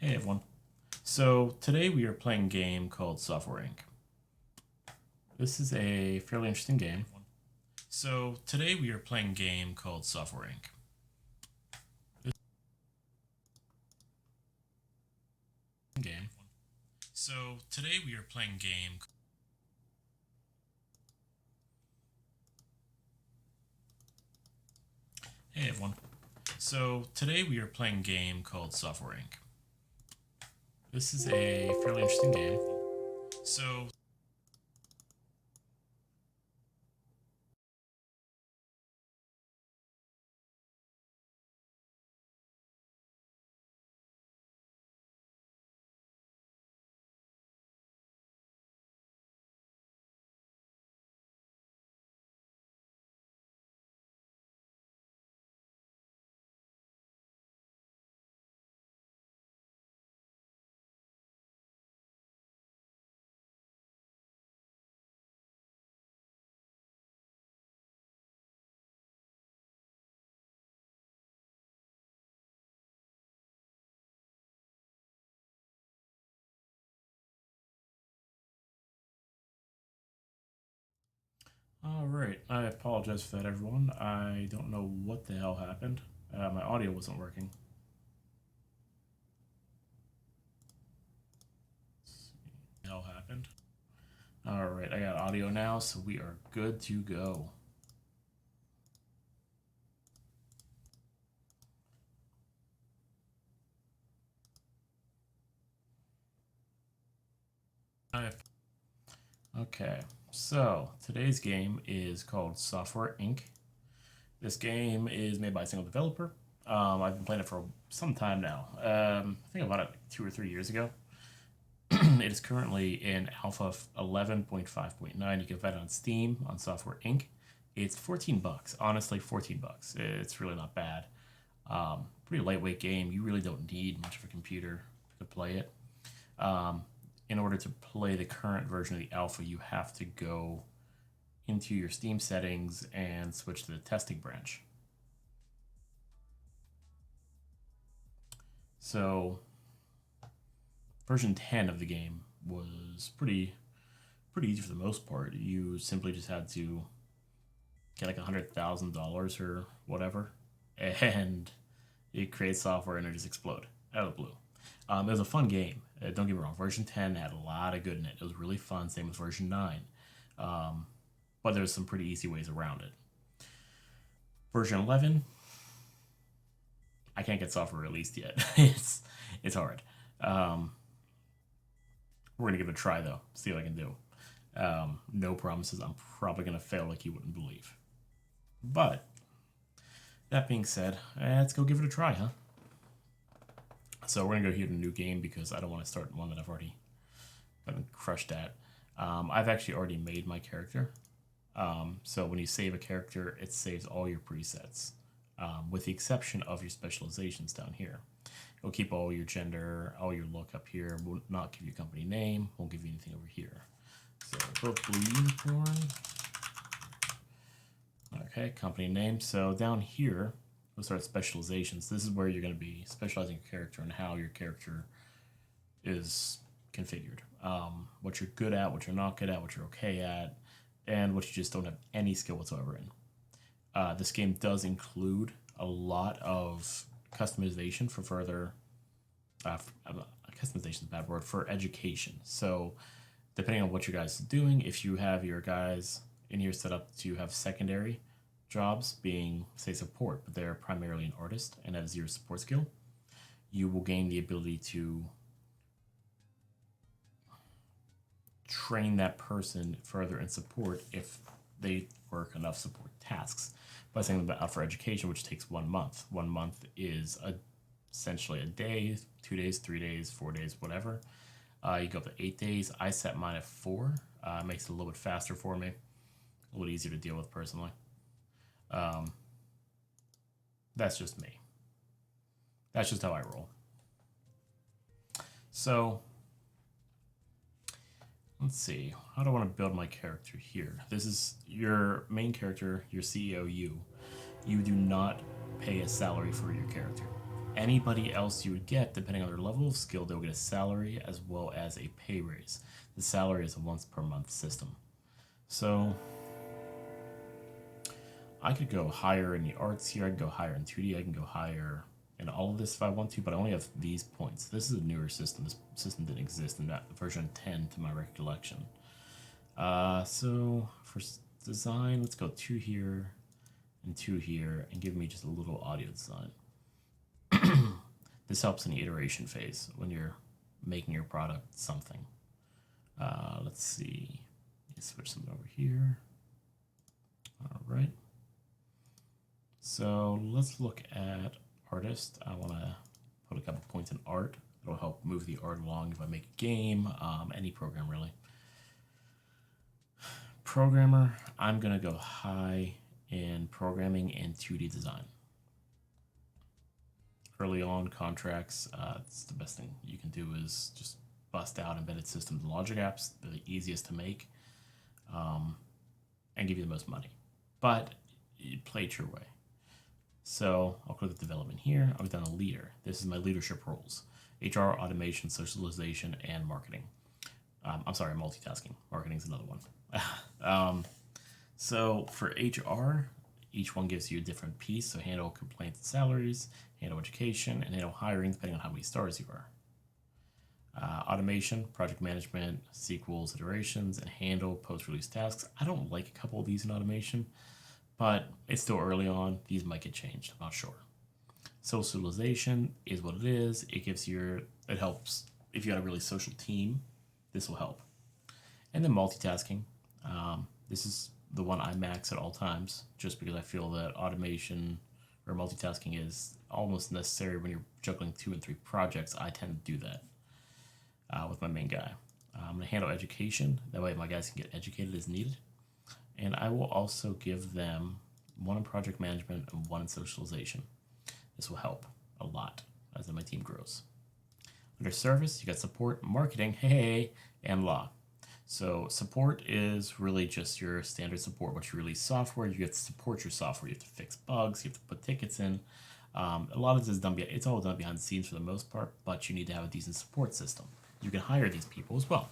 Hey everyone. So today we are playing a game called Software Inc. This is a fairly interesting game. So today we are playing a game called Software Inc. Game. So today we are playing a game. Hey everyone. So today we are playing a game called Software Inc. This is a fairly interesting game. So alright, I apologize for that everyone. I don't know what the hell happened. My audio wasn't working. What the hell happened? Alright, I got audio now, so we are good to go. Okay, so today's game is called Software Inc. This game is made by a single developer. I've been playing it for some time now. I think I bought it like 2 or 3 years ago. It is currently in alpha 11.5.9. You can find it on Steam on Software Inc. It's 14 bucks. Honestly, 14 bucks. It's really not bad. Pretty lightweight game. You really don't need much of a computer to play it. In order to play the current version of the alpha, you have to go into your Steam settings and switch to the testing branch. So, version 10 of the game was pretty easy for the most part. You simply just had to get like $100,000 or whatever, and you create software and it just explode out of the blue. It was a fun game. Don't get me wrong. Version 10 had a lot of good in it. It was really fun. Same with version 9. But there's some pretty easy ways around it. Version 11, I can't get software released yet. It's hard. Um, we're gonna give it a try though. See what I can do. No promises. I'm probably gonna fail like you wouldn't believe. But that being said, let's go give it a try, huh? So we're gonna go here to new game because I don't want to start one that I've already been crushed at. I've actually already made my character. So when you save a character, it saves all your presets, with the exception of your specializations down here. It'll keep all your gender, all your look up here. Will not give you a company name. Won't give you anything over here. So both blue unicorn. Okay, company name. So down here, we'll start specializations. This is where you're going to be specializing your character and how your character is configured. What you're good at, what you're not good at, what you're okay at, and what you just don't have any skill whatsoever in. This game does include a lot of customization for further. Customization is a bad word for education. So, depending on what you guys are doing, if you have your guys in here set up to have secondary jobs, being say support, but they're primarily an artist and have zero support skill, you will gain the ability to train that person further in support if they work enough support tasks. By saying about for education, which takes 1 month. 1 month is essentially a day, 2 days, 3 days, 4 days, whatever. You go up to 8 days. I set mine at 4. It makes it a little bit faster for me, a little easier to deal with personally. That's just me. That's just how I roll. So let's see. How do I want to build my character here? This is your main character, your CEO. You do not pay a salary for your character. anybody else you would get, depending on their level of skill, they'll get a salary as well as a pay raise. The salary is a once per month system. So I could go higher in the arts here, I can go higher in 2D, I can go higher in all of this if I want to, but I only have these points. This is a newer system. This system didn't exist in that version 10 to my recollection. So for design, let's go 2 here and 2 here and give me just a little audio design. This helps in the iteration phase when you're making your product something. Let's see. Let's switch something over here. All right. So let's look at artist. I want to put a couple points in art. It'll help move the art along if I make a game, any program really. Programmer, I'm going to go high in programming and 2D design. Early on contracts, it's the best thing you can do is just bust out embedded systems and logic apps. They're the easiest to make and give you the most money. But you play it your way. So I'll click the development here. I've done a leader. This is my leadership roles: HR, automation, socialization, and marketing. I'm sorry, multitasking. Marketing is another one. So for HR, each one gives you a different piece. So handle complaints and salaries, handle education, and handle hiring depending on how many stars you are. Automation, project management, sequels, iterations, and handle post-release tasks. I don't like a couple of these in automation, but it's still early on. These might get changed. I'm not sure. Socialization is what it is. It helps if you got a really social team. This will help. And then multitasking. This is the one I max at all times, just because I feel that automation or multitasking is almost necessary when you're juggling 2 and 3 projects. I tend to do that with my main guy. I'm going to handle education. That way my guys can get educated as needed. And I will also give them 1 in project management and 1 in socialization. This will help a lot as my team grows. Under service, you got support, marketing, hey, and law. So support is really just your standard support. Once you release software, you have to support your software. You have to fix bugs. You have to put tickets in. A lot of this is done. It's all done behind the scenes for the most part, but you need to have a decent support system. You can hire these people as well.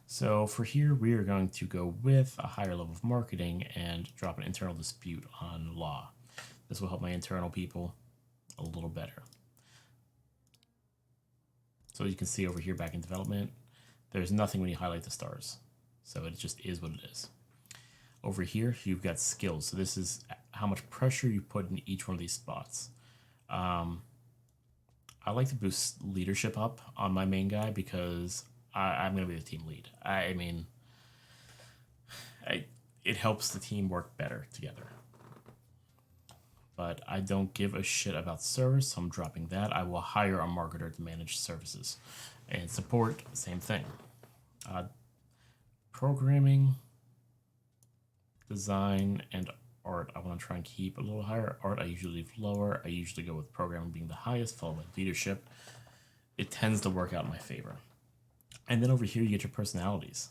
So for here, we are going to go with a higher level of marketing and drop an internal dispute on law. This will help my internal people a little better. So you can see over here back in development, there's nothing when you highlight the stars. So it just is what it is. Over here, you've got skills. So this is how much pressure you put in each one of these spots. I like to boost leadership up on my main guy because I'm going to be the team lead. It helps the team work better together. But I don't give a shit about service, so I'm dropping that. I will hire a marketer to manage services. And support, same thing. Programming, design, and art, I want to try and keep a little higher. Art, I usually leave lower. I usually go with programming being the highest, followed by leadership. It tends to work out in my favor. And then over here, you get your personalities.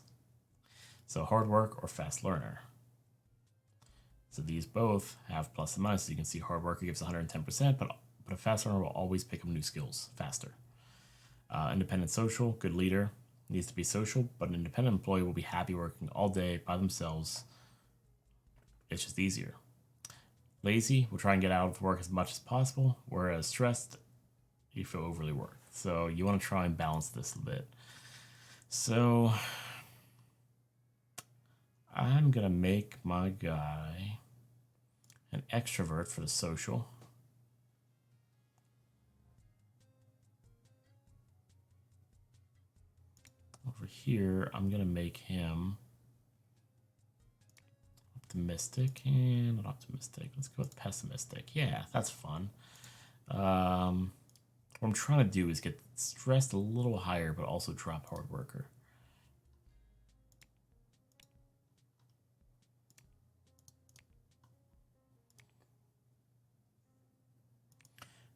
So hard work or fast learner. So these both have plus and minus. You can see hard worker gives 110%, but a fast learner will always pick up new skills faster. Independent social, good leader, needs to be social, but an independent employee will be happy working all day by themselves. It's just easier. Lazy will try and get out of work as much as possible, whereas stressed, you feel overly worked. So you want to try and balance this a bit. So I'm going to make my guy an extrovert for the social. Over here, I'm going to make him optimistic and not optimistic. Let's go with pessimistic. Yeah, that's fun. What I'm trying to do is get stressed a little higher, but also drop hard worker.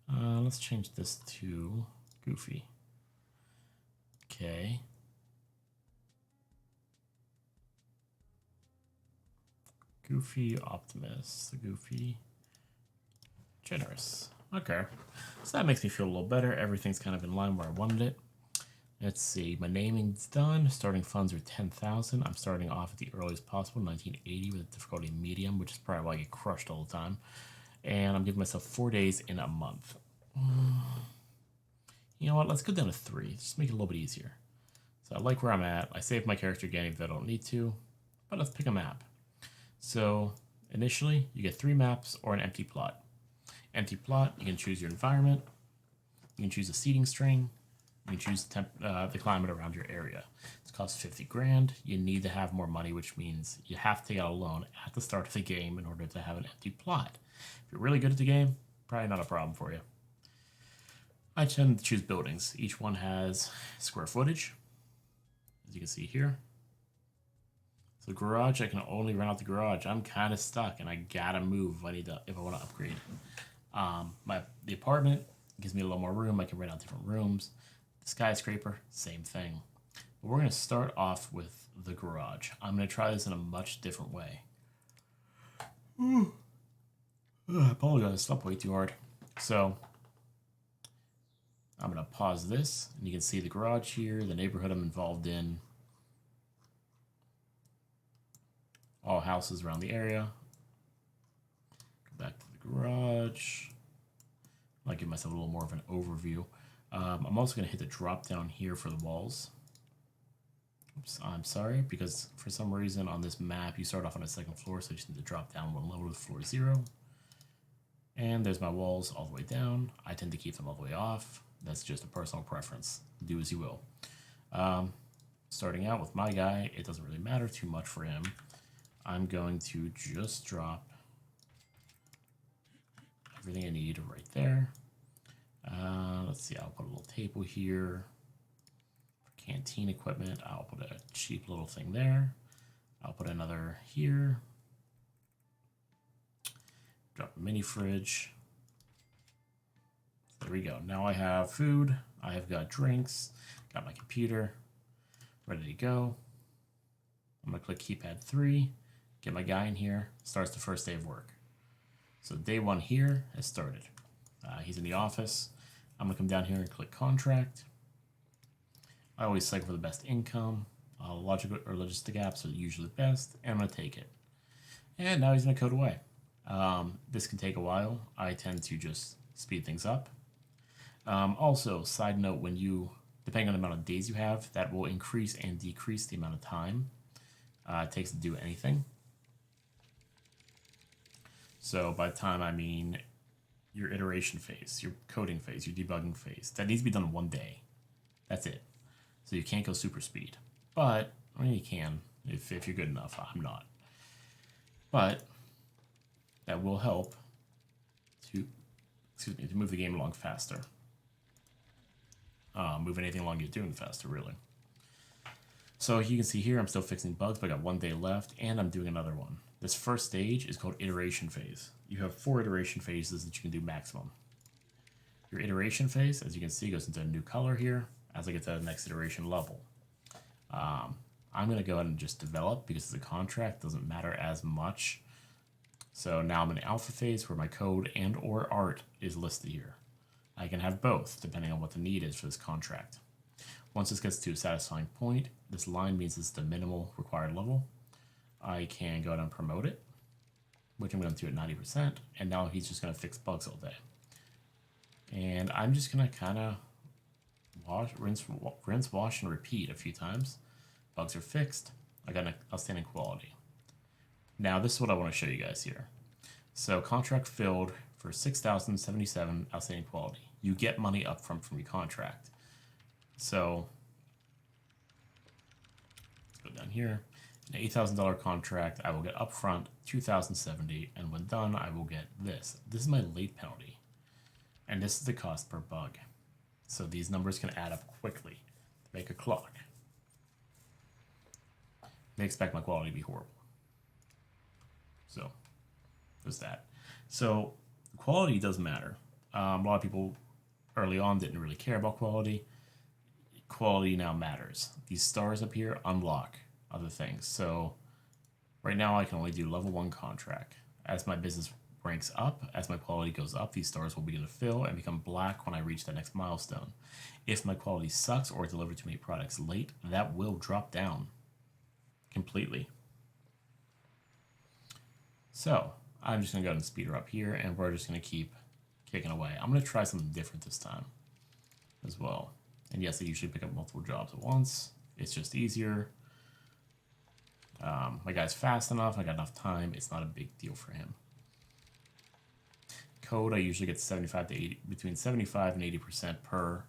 Let's change this to goofy. Okay. Goofy optimist, goofy generous. Okay. So that makes me feel a little better. Everything's kind of in line where I wanted it. Let's see, my naming's done. Starting funds are 10,000. I'm starting off at the earliest possible, 1980, with a difficulty medium, which is probably why I get crushed all the time. And I'm giving myself 4 days in a month. You know what? Let's go down to 3. Just make it a little bit easier. So I like where I'm at. I save my character again if I don't need to. But let's pick a map. So initially, you get 3 maps or an empty plot. Empty plot, you can choose your environment. You can choose a seating string. You can choose the climate around your area. It costs 50 grand. You need to have more money, which means you have to take out a loan at the start of the game in order to have an empty plot. If you're really good at the game, probably not a problem for you. I tend to choose buildings. Each one has square footage, as you can see here. So garage, I can only rent out the garage. I'm kind of stuck, and I gotta move if I want to upgrade. The apartment gives me a little more room. I can rent out different rooms. The skyscraper, same thing. But we're gonna start off with the garage. I'm gonna try this in a much different way. I apologize, I slept way too hard. So I'm gonna pause this, and you can see the garage here, the neighborhood I'm involved in, all houses around the area. Go back to the garage. I'll give myself a little more of an overview. I'm also gonna hit the drop down here for the walls. Oops, I'm sorry, because for some reason on this map, you start off on a second floor, so you just need to drop down 1 level to floor 0. And there's my walls all the way down. I tend to keep them all the way off. That's just a personal preference. Do as you will. Starting out with my guy, it doesn't really matter too much for him. I'm going to just drop everything I need right there. Let's see, I'll put a little table here. For canteen equipment, I'll put a cheap little thing there. I'll put another here. Drop a mini fridge. There we go. Now I have food. I have got drinks. Got my computer. Ready to go. I'm going to click keypad 3. Get my guy in here. Starts the first day of work. So day 1 here has started. He's in the office. I'm going to come down here and click contract. I always cycle for the best income. Logical or logistic apps are usually the best. And I'm going to take it. And now he's going to code away. This can take a while. I tend to just speed things up. Also, side note, depending on the amount of days you have, that will increase and decrease the amount of time it takes to do anything. So by time, I mean your iteration phase, your coding phase, your debugging phase. That needs to be done in 1 day. That's it. So you can't go super speed. But, I mean, you can if you're good enough. I'm not. But that will help to move the game along faster. Move anything along you're doing faster, really. So you can see here, I'm still fixing bugs, but I got 1 day left, and I'm doing another one. This first stage is called iteration phase. You have 4 iteration phases that you can do maximum. Your iteration phase, as you can see, goes into a new color here as I get to the next iteration level. I'm going to go ahead and just develop because it's a contract, doesn't matter as much. So now I'm in the alpha phase where my code and or art is listed here. I can have both depending on what the need is for this contract. Once this gets to a satisfying point, this line means it's the minimal required level. I can go ahead and promote it, which I'm going to do at 90%, and now he's just going to fix bugs all day. And I'm just going to kind of rinse, wash, and repeat a few times. Bugs are fixed. I got an outstanding quality. Now this is what I want to show you guys here. So contract filled for 6,077 outstanding quality. You get money up from your contract. So let's go down here. An $8,000 contract, I will get upfront 2,070, and when done, I will get this. This is my late penalty, and this is the cost per bug. So these numbers can add up quickly to make a clock. They expect my quality to be horrible. So there's that. So quality does matter. A lot of people early on didn't really care about quality. Quality now matters. These stars up here unlock other things. So right now I can only do level 1 contract. As my business ranks up. As my quality goes up, these stars will begin to fill and become black when I reach the next milestone. If my quality sucks or I deliver too many products late, that will drop down completely. So I'm just going to go ahead and speed her up here, and we're just going to keep kicking away. I'm going to try something different this time as well. And yes, I usually pick up multiple jobs at once. It's just easier. My guy's fast enough. I got enough time. It's not a big deal for him. Code, I usually get 75 to 80, between 75 and 80% per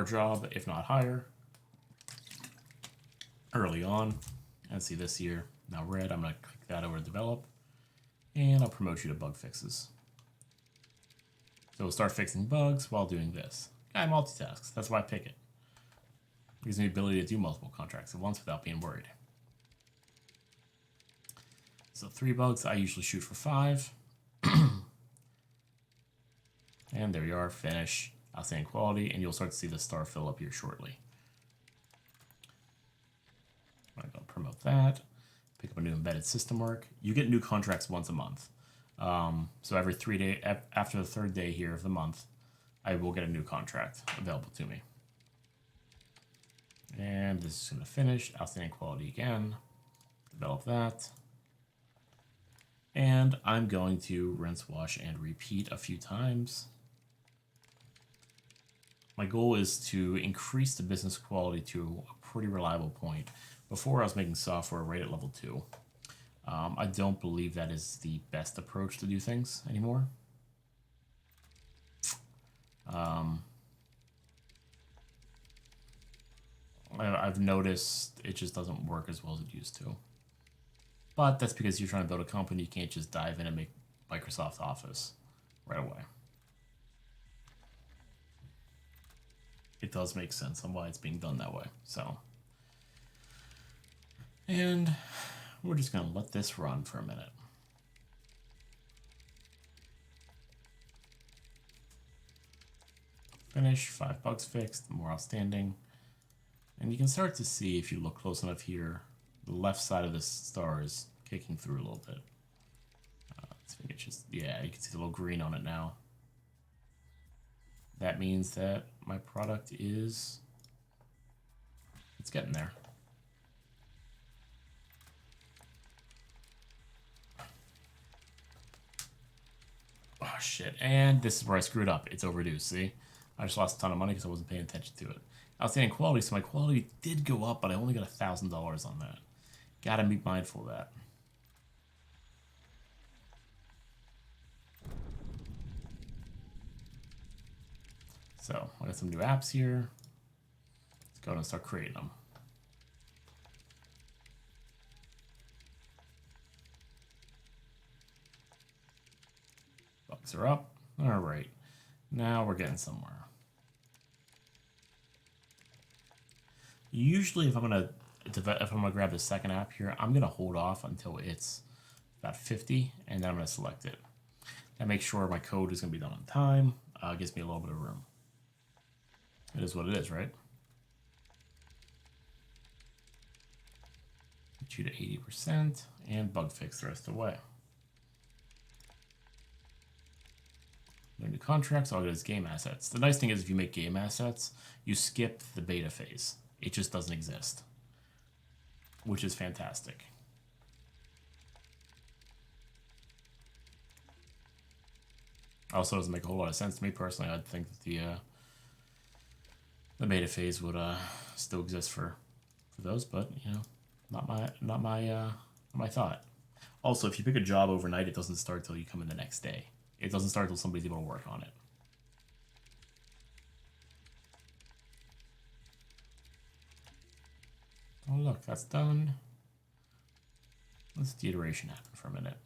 job, if not higher. Early on, and see this here now red. I'm gonna click that over to develop, and I'll promote you to bug fixes. So we'll start fixing bugs while doing this. Guy multitasks. That's why I pick it. It gives me the ability to do multiple contracts at once without being worried. So 3 bugs, I usually shoot for 5. And there you are, finish, outstanding quality, and you'll start to see the star fill up here shortly. I'm going to promote that, pick up a new embedded system work. You get new contracts once a month. So every 3 days, after the 3rd day here of the month, I will get a new contract available to me. And this is going to finish, outstanding quality again, develop that. And I'm going to rinse, wash, and repeat a few times. My goal is to increase the business quality to a pretty reliable point. Before I was making software right at level 2. I don't believe that is the best approach to do things anymore. I've noticed it just doesn't work as well as it used to. But that's because you're trying to build a company. You can't just dive in and make Microsoft Office right away. It does make sense on why it's being done that way. So, and we're just going to let this run for a minute. Finish, 5 bugs fixed, more outstanding. And you can start to see, if you look close enough here, the left side of this star is kicking through a little bit. I think it's just, yeah, you can see the little green on it now. That means that my product is, it's getting there. Oh shit, and this is where I screwed up. It's overdue, see? I just lost a ton of money because I wasn't paying attention to it. Outstanding quality, so my quality did go up, but I only got $1,000 on that. Gotta be mindful of that. So, I got some new apps here. Let's go ahead and start creating them. Bugs are up. All right. Now we're getting somewhere. Usually if I'm gonna grab the second app here, I'm gonna hold off until it's about 50, and then I'm gonna select it. That makes sure my code is gonna be done on time. Gives me a little bit of room. It is what it is, right? Get you to 80% and bug fix the rest of the way. Learn new contracts, all it is game assets. The nice thing is if you make game assets, you skip the beta phase. It just doesn't exist, which is fantastic. Also doesn't make a whole lot of sense to me personally. I'd think that the beta phase would still exist for those, but you know, not my thought. Also, if you pick a job overnight, it doesn't start till you come in the next day. It doesn't start till somebody's able to work on it. Oh look, that's done. Let's the iteration happen for a minute.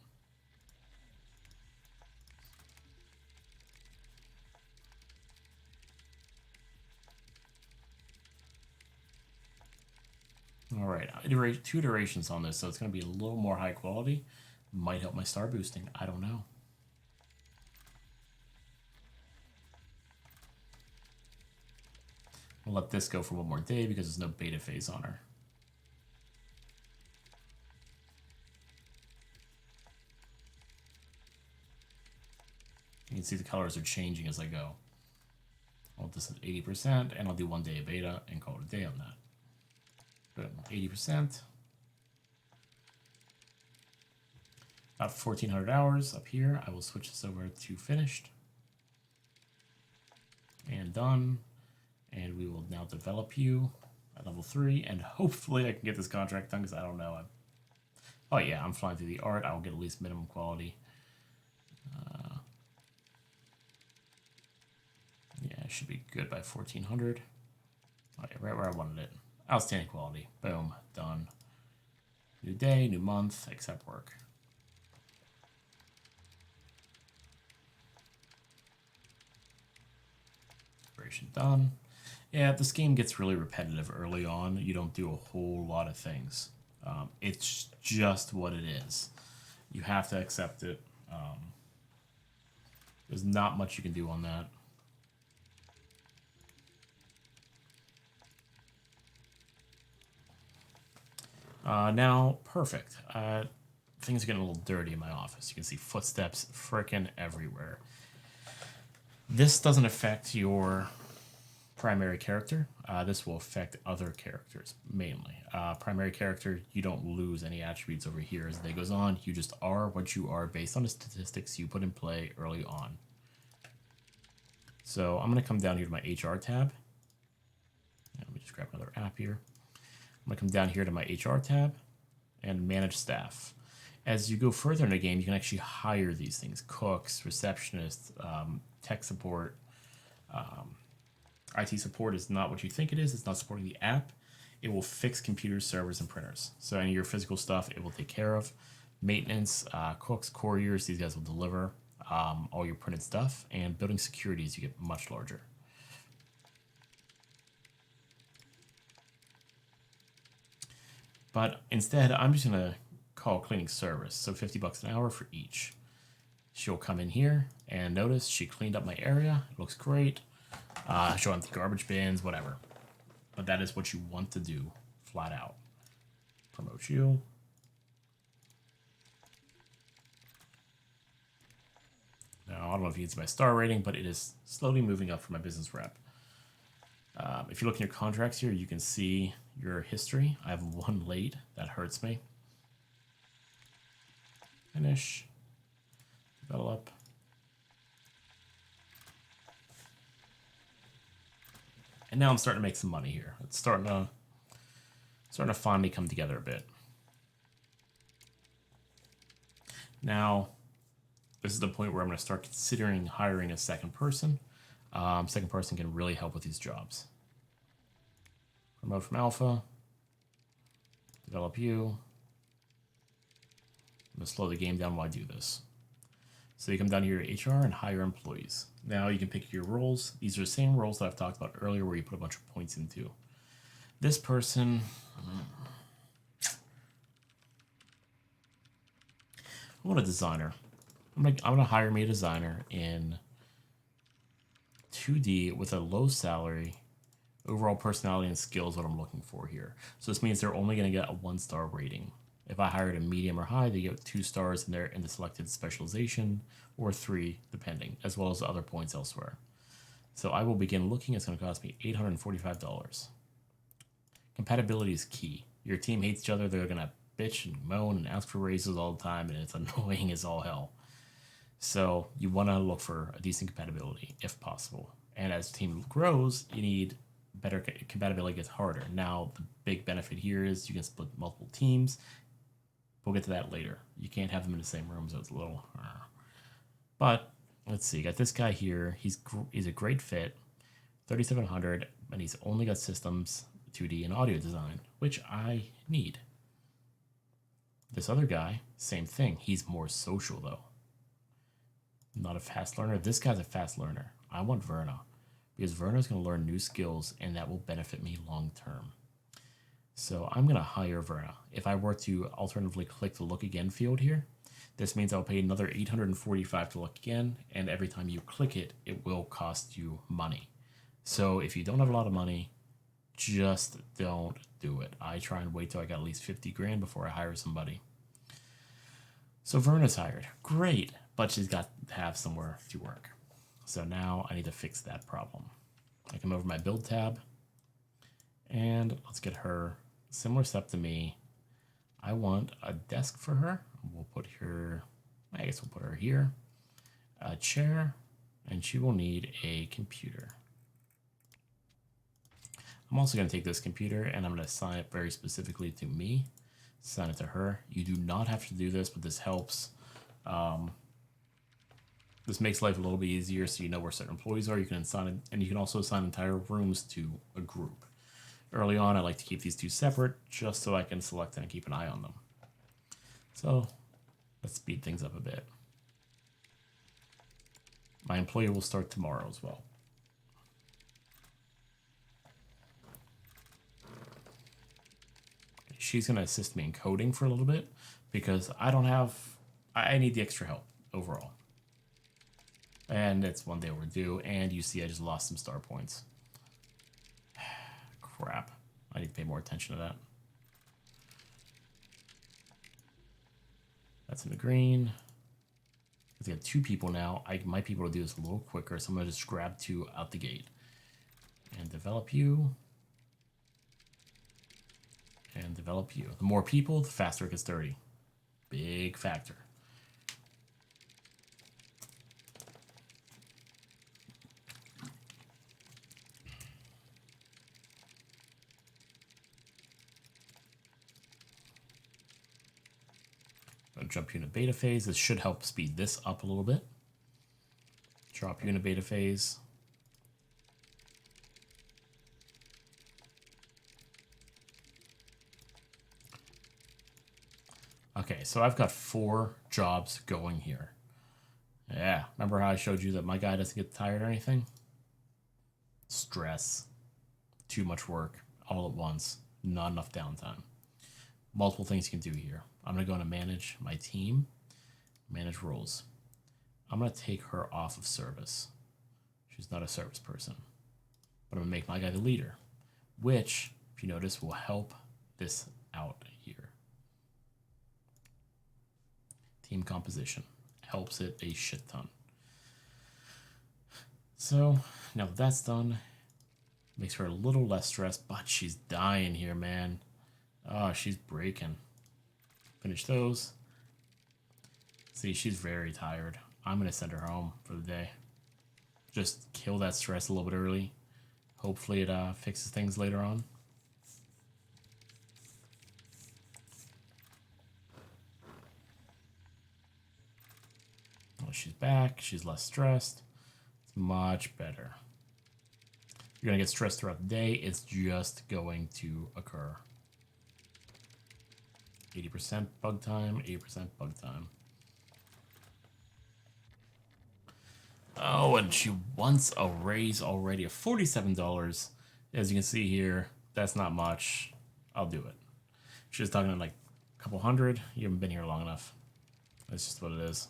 All right, 2 iterations on this, so it's going to be a little more high quality. Might help my star boosting. I don't know. We'll let this go for one more day because there's no beta phase on her. can see the colors are changing as I go. I'll this at 80%, and I'll do 1 day of beta and call it a day on that. Boom, 80%. About 1,400 hours up here. I will switch this over to finished. And done. And we will now develop you at level 3, and hopefully I can get this contract done, because I don't know. Oh yeah, I'm flying through the art. I will get at least minimum quality. Yeah, it should be good by 1,400. Oh yeah, right where I wanted it. Outstanding quality. Boom, done. New day, new month, accept work. Operation done. Yeah, this game gets really repetitive early on. You don't do a whole lot of things. It's just what it is. You have to accept it. There's not much you can do on that. Now, perfect. Things are getting a little dirty in my office. You can see footsteps frickin' everywhere. This doesn't affect your primary character. This will affect other characters, mainly. Primary character, you don't lose any attributes over here as the day goes on. You just are what you are based on the statistics you put in play early on. So I'm going to come down here to my HR tab. Let me just grab another app here. I'm going to come down here to my HR tab and manage staff. As you go further in the game, you can actually hire these things. Cooks, receptionists, tech support. IT support is not what you think it is. It's not supporting the app. It will fix computers, servers, and printers. So any of your physical stuff, it will take care of. Maintenance, cooks, couriers, these guys will deliver all your printed stuff. And building security as you get much larger. But instead, I'm just going to call cleaning service. So $50 an hour for each. She'll come in here and notice she cleaned up my area. It looks great. She'll empty garbage bins, whatever. But that is what you want to do, flat out. Promote you. Now, I don't know if you can see my star rating, but it is slowly moving up for my business rep. If you look in your contracts here, you can see your history. I have 1 late. That hurts me. Finish. Develop. And now I'm starting to make some money here. It's starting to finally come together a bit. Now, this is the point where I'm going to start considering hiring a second person. Second person can really help with these jobs. Promote from alpha. Develop you. I'm going to slow the game down while I do this. So you come down here to HR and hire employees. Now you can pick your roles. These are the same roles that I've talked about earlier where you put a bunch of points into. This person... I want a designer. I'm gonna hire me a designer in 2D with a low salary. Overall personality and skills what I'm looking for here. So this means they're only gonna get a 1-star rating. If I hired a medium or high, they get 2 stars in the selected specialization, or 3 depending, as well as other points elsewhere. So I will begin looking. It's going to cost me $845. Compatibility is key. Your team hates each other. They're going to bitch and moan and ask for raises all the time, and it's annoying as all hell. So you want to look for a decent compatibility if possible. And as the team grows, you need better compatibility gets harder. Now, the big benefit here is you can split multiple teams. We'll get to that later. You can't have them in the same room, so it's a little... But, let's see. Got this guy here. He's a great fit. 3,700, and he's only got systems, 2D, and audio design, which I need. This other guy, same thing. He's more social, though. Not a fast learner. This guy's a fast learner. I want Verna, because Verna's going to learn new skills, and that will benefit me long term. So I'm going to hire Verna. If I were to alternatively click the look again field here, this means I'll pay another $845 to look again, and every time you click it, it will cost you money. So if you don't have a lot of money, just don't do it. I try and wait till I got at least 50 grand before I hire somebody. So Verna's hired. Great, but she's got to have somewhere to work. So now I need to fix that problem. I come over to my build tab and let's get her similar step to me. I want a desk for her. We'll put her, I guess we'll put her here, a chair, and she will need a computer. I'm also going to take this computer and I'm going to assign it very specifically to me, assign it to her. You do not have to do this, but this helps. This makes life a little bit easier so you know where certain employees are. You can assign it, and you can also assign entire rooms to a group. Early on, I like to keep these two separate just so I can select and keep an eye on them. So let's speed things up a bit. My employee will start tomorrow as well. She's going to assist me in coding for a little bit because I need the extra help overall. And it's one day overdue, and you see I just lost some star points. Crap. I need to pay more attention to that. That's in the green. Because I got 2 people now, I might be able to do this a little quicker, so I'm going to just grab 2 out the gate. And develop you. And develop you. The more people, the faster it gets dirty. Big factor. Jump you into beta phase. This should help speed this up a little bit. Drop you into beta phase. Okay, so I've got 4 jobs going here. Yeah, remember how I showed you that my guy doesn't get tired or anything? Stress. Too much work all at once. Not enough downtime. Multiple things you can do here. I'm going to go into manage my team, manage roles. I'm going to take her off of service. She's not a service person. But I'm going to make my guy the leader, which, if you notice, will help this out here. Team composition helps it a shit ton. So now that that's done, makes her a little less stressed, but she's dying here, man. Oh, she's breaking. Finish those. See, she's very tired. I'm going to send her home for the day. Just kill that stress a little bit early. Hopefully it fixes things later on. Well, she's back. She's less stressed. It's much better. You're going to get stressed throughout the day. It's just going to occur. 80% bug time, 80% bug time. Oh, and she wants a raise already of $47. As you can see here, that's not much. I'll do it. She's talking like a couple hundred. You haven't been here long enough. That's just what it is.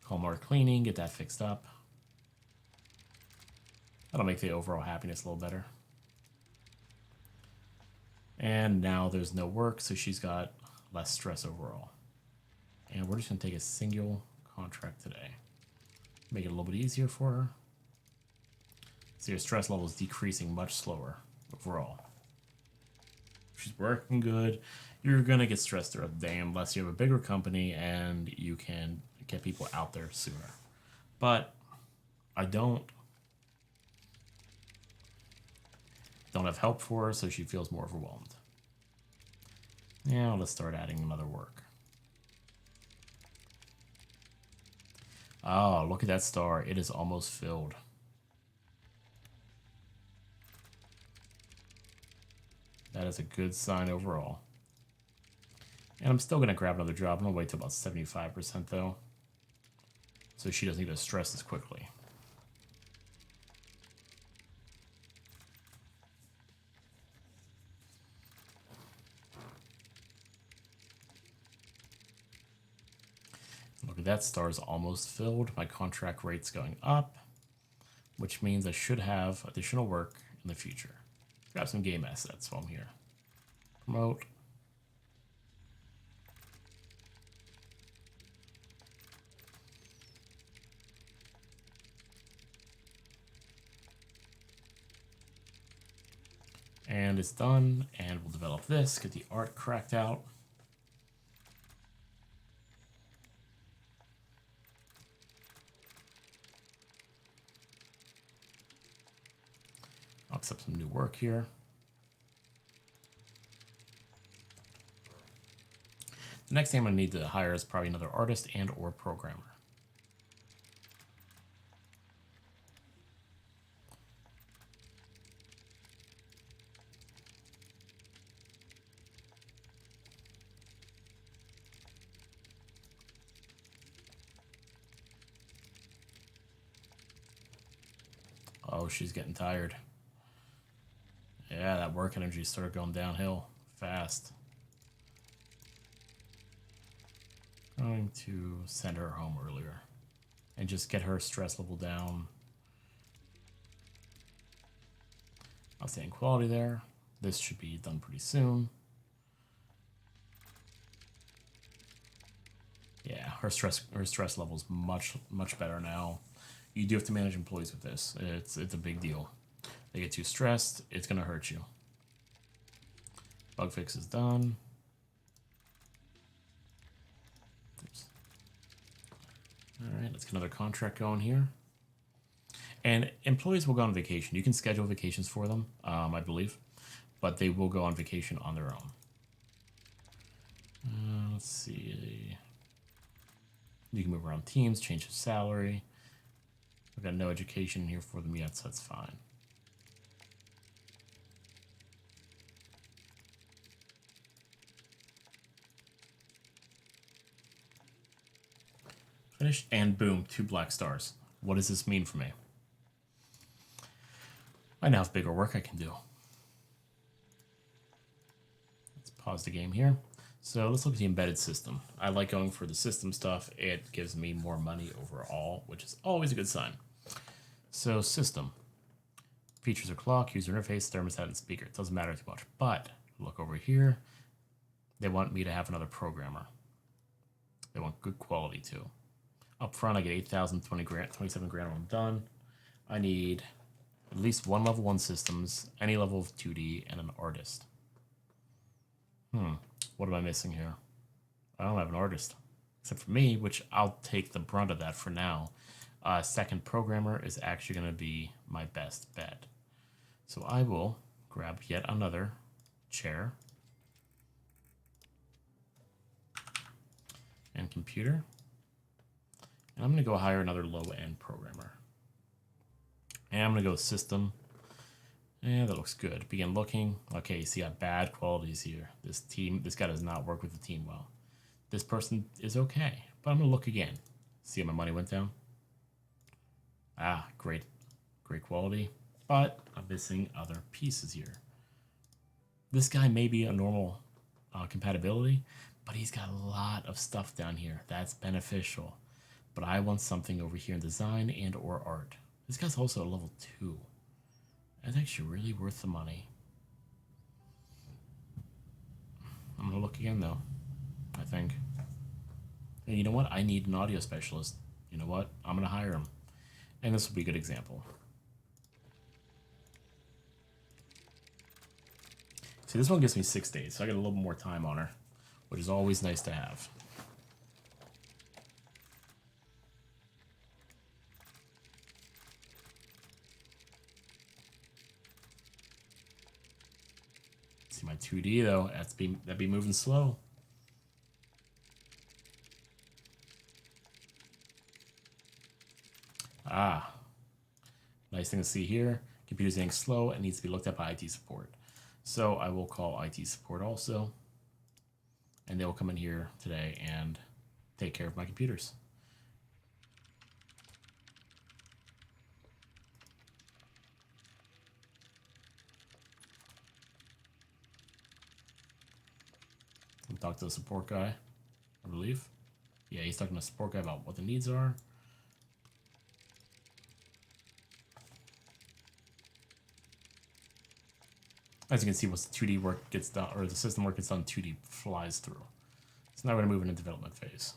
Call more cleaning, get that fixed up. That'll make the overall happiness a little better. And now there's no work, so she's got less stress overall. And we're just going to take a single contract today. Make it a little bit easier for her. See, her stress level is decreasing much slower overall. She's working good. You're going to get stressed throughout the day unless you have a bigger company and you can get people out there sooner. But I don't have help for her, so she feels more overwhelmed. Now let's start adding another work. Oh, look at that star. It is almost filled. That is a good sign overall. And I'm still going to grab another job. I'm going to wait till about 75% though, so she doesn't get stressed as quickly. Look at that, star's almost filled. My contract rate's going up, which means I should have additional work in the future. Grab some game assets while I'm here. Promote. And it's done, and we'll develop this, get the art cracked out. I'll accept some new work here. The next thing I'm going to need to hire is probably another artist and or programmer. Oh, she's getting tired. Yeah, that work energy started going downhill fast. Going to send her home earlier and just get her stress level down. Outstanding quality there. This should be done pretty soon. Yeah, her stress level is much better now. You do have to manage employees with this. It's a big deal. They get too stressed, it's gonna hurt you. Bug fix is done. Oops. All right, let's get another contract going here. And employees will go on vacation. You can schedule vacations for them, I believe, but they will go on vacation on their own. Let's see. You can move around teams, change the salary. I've got no education here for them yet, so that's fine. Finished, and boom, 2 black stars. What does this mean for me? I now have bigger work I can do. Let's pause the game here. So let's look at the embedded system. I like going for the system stuff. It gives me more money overall, which is always a good sign. So system. Features are clock, user interface, thermostat, and speaker. It doesn't matter too much. But look over here. They want me to have another programmer. They want good quality too. Up front, I get 8,000, 27 grand when I'm done. I need at least one level 1 systems, any level of 2D, and an artist. What am I missing here? I don't have an artist. Except for me, which I'll take the brunt of that for now. Second programmer is actually going to be my best bet. So I will grab yet another chair. And computer. And I'm going to go hire another low-end programmer. And I'm going to go system. Yeah, that looks good. Begin looking. Okay, you see I have bad qualities here. This guy does not work with the team well. This person is okay, but I'm going to look again. See how my money went down? Ah, great quality. But I'm missing other pieces here. This guy may be a normal compatibility, but he's got a lot of stuff down here. That's beneficial. But I want something over here in design and or art. This guy's also a level 2. That's actually really worth the money. I'm going to look again, though, I think. And you know what? I need an audio specialist. You know what? I'm going to hire him. And this will be a good example. See, this one gives me 6 days, so I got a little more time on her, which is always nice to have. See my 2D though, that'd be moving slow. Ah, nice thing to see here. Computer's getting slow and needs to be looked at by IT support. So I will call IT support also, and they will come in here today and take care of my computers. Talk to the support guy, I believe. Yeah, he's talking to the support guy about what the needs are. As you can see, once the 2D work gets done, or the system work gets done, 2D flies through. So now we're going to move into development phase.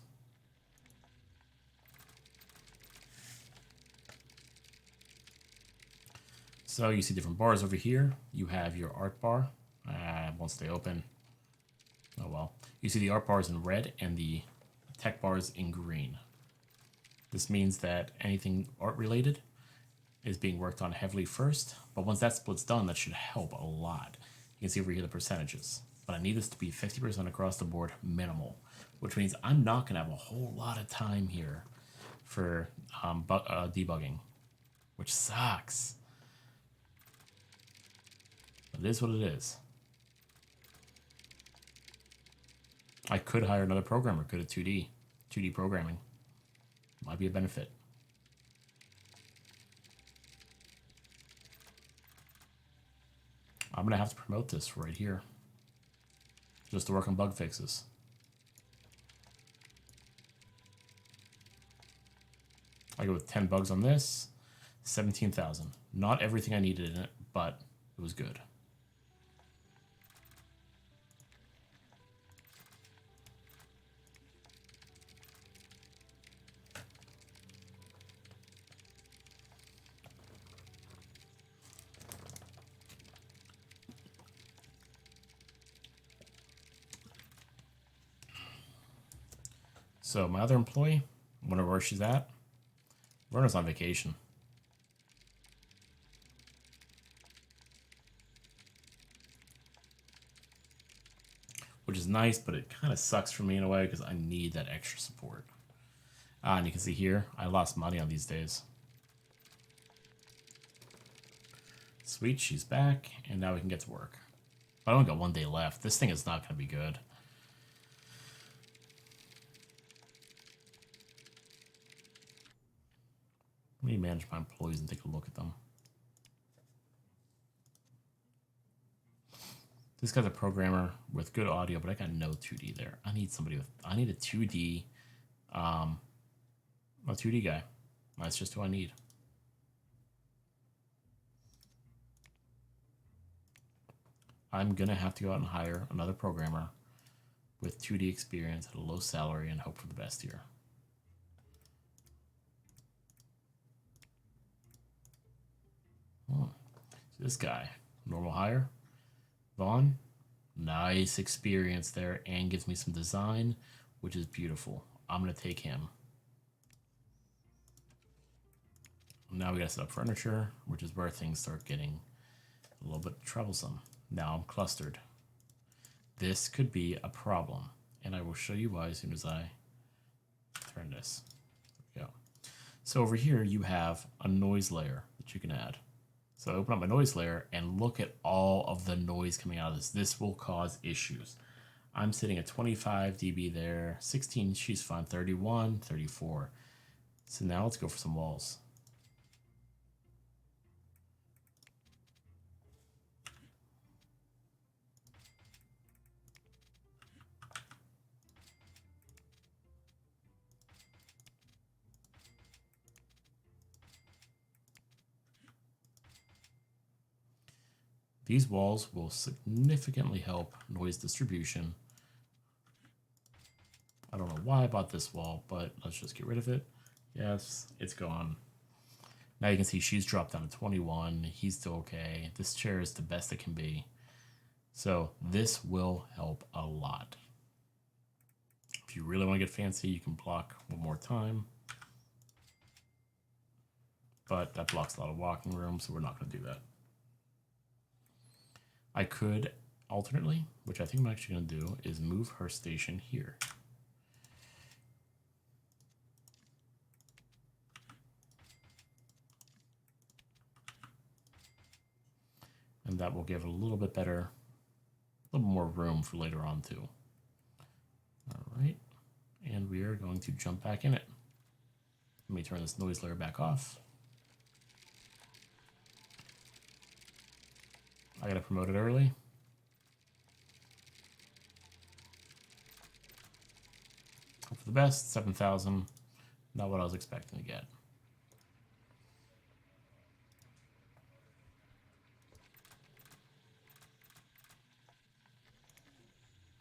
So you see different bars over here. You have your art bar. Won't stay open. Oh well. You see the art bars in red and the tech bars in green. This means that anything art related is being worked on heavily first, but once that split's done, that should help a lot. You can see over here the percentages. But I need this to be 50% across the board minimal, which means I'm not going to have a whole lot of time here for debugging, which sucks. But it is what it is. I could hire another programmer, good at 2D programming. Might be a benefit. I'm going to have to promote this right here, just to work on bug fixes. I go with 10 bugs on this, 17,000. Not everything I needed in it, but it was good. So my other employee, wonder where she's at. Verna's on vacation. Which is nice, but it kind of sucks for me in a way because I need that extra support. And you can see here, I lost money on these days. Sweet, she's back, and now we can get to work. I only got 1 day left. This thing is not going to be good. Let me manage my employees and take a look at them. This guy's a programmer with good audio, but I got no 2D there. I need somebody with, I need a 2D guy. That's just who I need. I'm gonna have to go out and hire another programmer with 2D experience at a low salary and hope for the best here. So this guy, normal hire. Vaughn, nice experience there and gives me some design, which is beautiful. I'm gonna take him. Now we gotta set up furniture, which is where things start getting a little bit troublesome. Now I'm clustered. This could be a problem, and I will show you why as soon as I turn this. There we go. So over here you have a noise layer that you can add. So I open up my noise layer and look at all of the noise coming out of this. This will cause issues. I'm sitting at 25 dB there, 16, she's fine, 31, 34. So now let's go for some walls. These walls will significantly help noise distribution. I don't know why I bought this wall, but let's just get rid of it. Yes, it's gone. Now you can see she's dropped down to 21. He's still okay. This chair is the best it can be. So this will help a lot. If you really want to get fancy, you can block one more time. But that blocks a lot of walking room, so we're not going to do that. I could alternately, which I think I'm actually going to do, is move her station here. And that will give it a little bit better, a little more room for later on too. All right, and we are going to jump back in it. Let me turn this noise layer back off. I gotta promote it early. Hope for the best, 7,000. Not what I was expecting to get.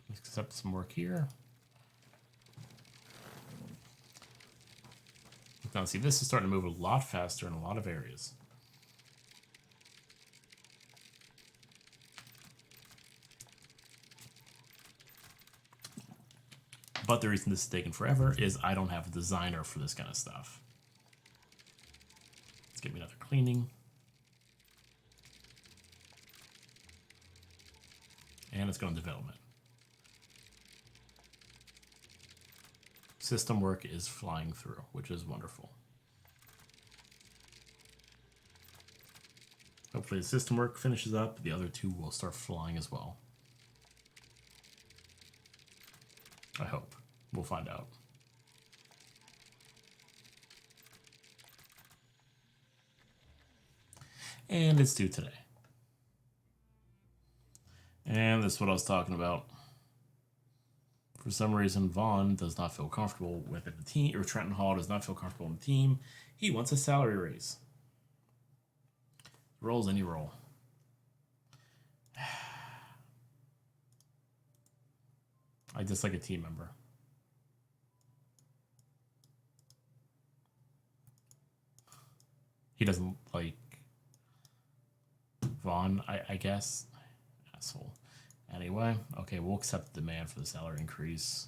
Let's accept some work here. Now see, this is starting to move a lot faster in a lot of areas. But the reason this is taking forever is I don't have a designer for this kind of stuff. Let's give me another cleaning. And let's go in development. System work is flying through, which is wonderful. Hopefully the system work finishes up. The other two will start flying as well. I hope. We'll find out. And it's due today. And this is what I was talking about. For some reason, Vaughn does not feel comfortable with the team, or Trenton Hall does not feel comfortable in the team. He wants a salary raise. Rolls any roll. I dislike a team member. He doesn't like Vaughn, I guess. Asshole. Anyway, okay, we'll accept the demand for the salary increase.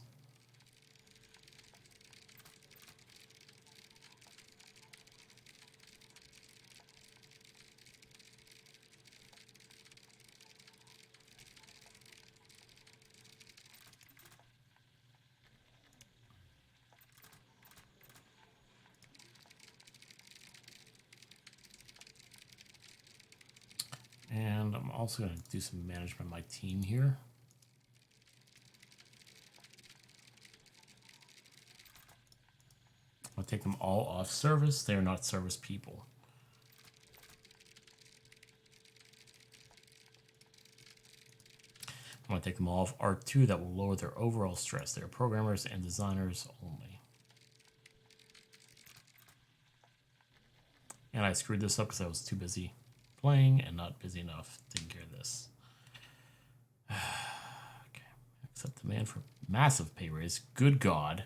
And I'm also going to do some management of my team here. I'll take them all off service. They are not service people. I'm going to take them all off R2. That will lower their overall stress. They are programmers and designers only. And I screwed this up because I was too busy playing and not busy enough taking care of this. Okay. Accept demand for massive pay raise. Good God.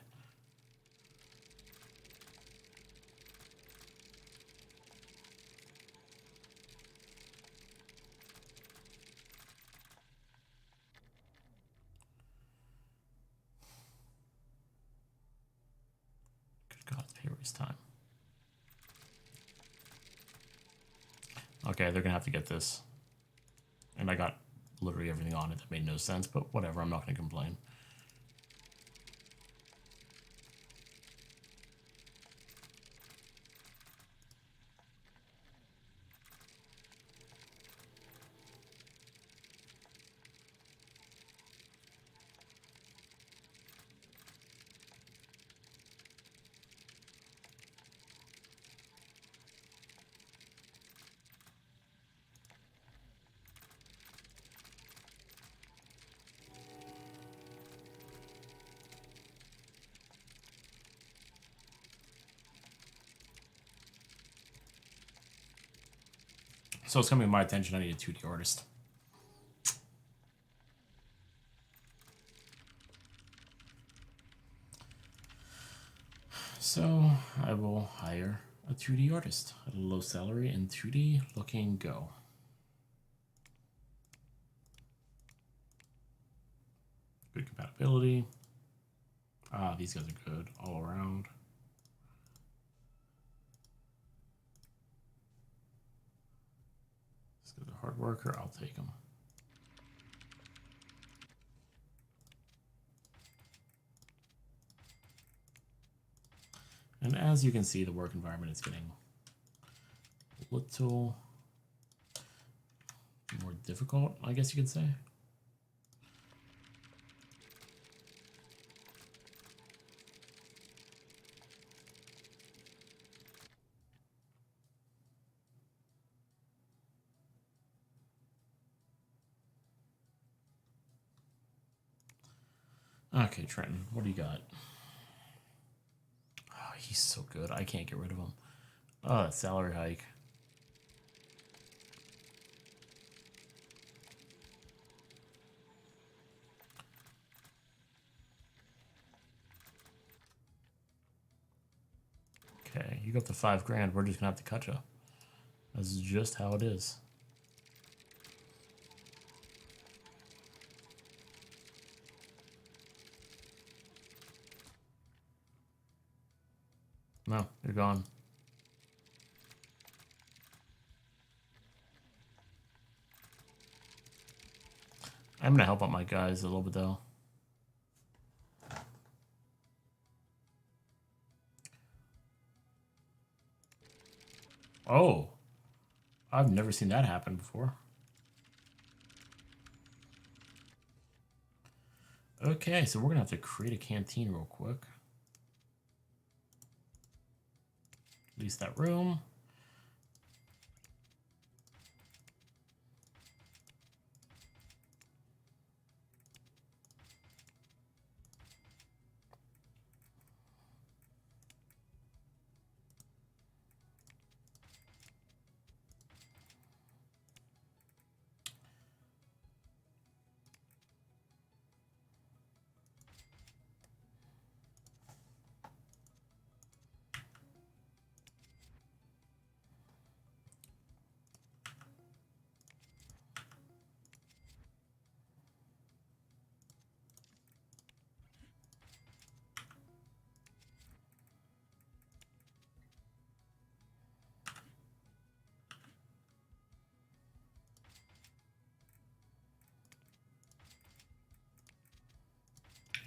Good God, pay raise time. Okay, they're gonna have to get this. And I got literally everything on it that made no sense, but whatever, I'm not gonna complain. So it's coming to my attention, I need a 2D artist. So I will hire a 2D artist at a low salary and 2D looking go. Good compatibility. Ah, these guys are good all around. This guy's a hard worker, I'll take him. And as you can see, the work environment is getting a little more difficult, I guess you could say. Okay, Trenton, what do you got? Oh, he's so good. I can't get rid of him. Oh, that salary hike. Okay, you got the 5 grand. We're just gonna have to cut you. That's just how it is. No, you're gone. I'm gonna help out my guys a little bit though. Oh, I've never seen that happen before. Okay, so we're gonna have to create a canteen real quick. Lease that room.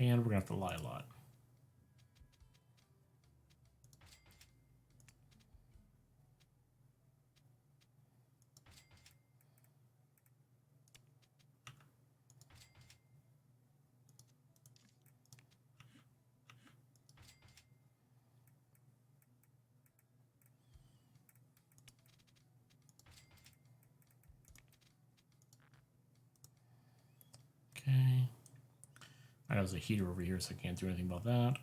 And we're gonna have to lie a lot. Okay. There's a heater over here, so I can't do anything about that.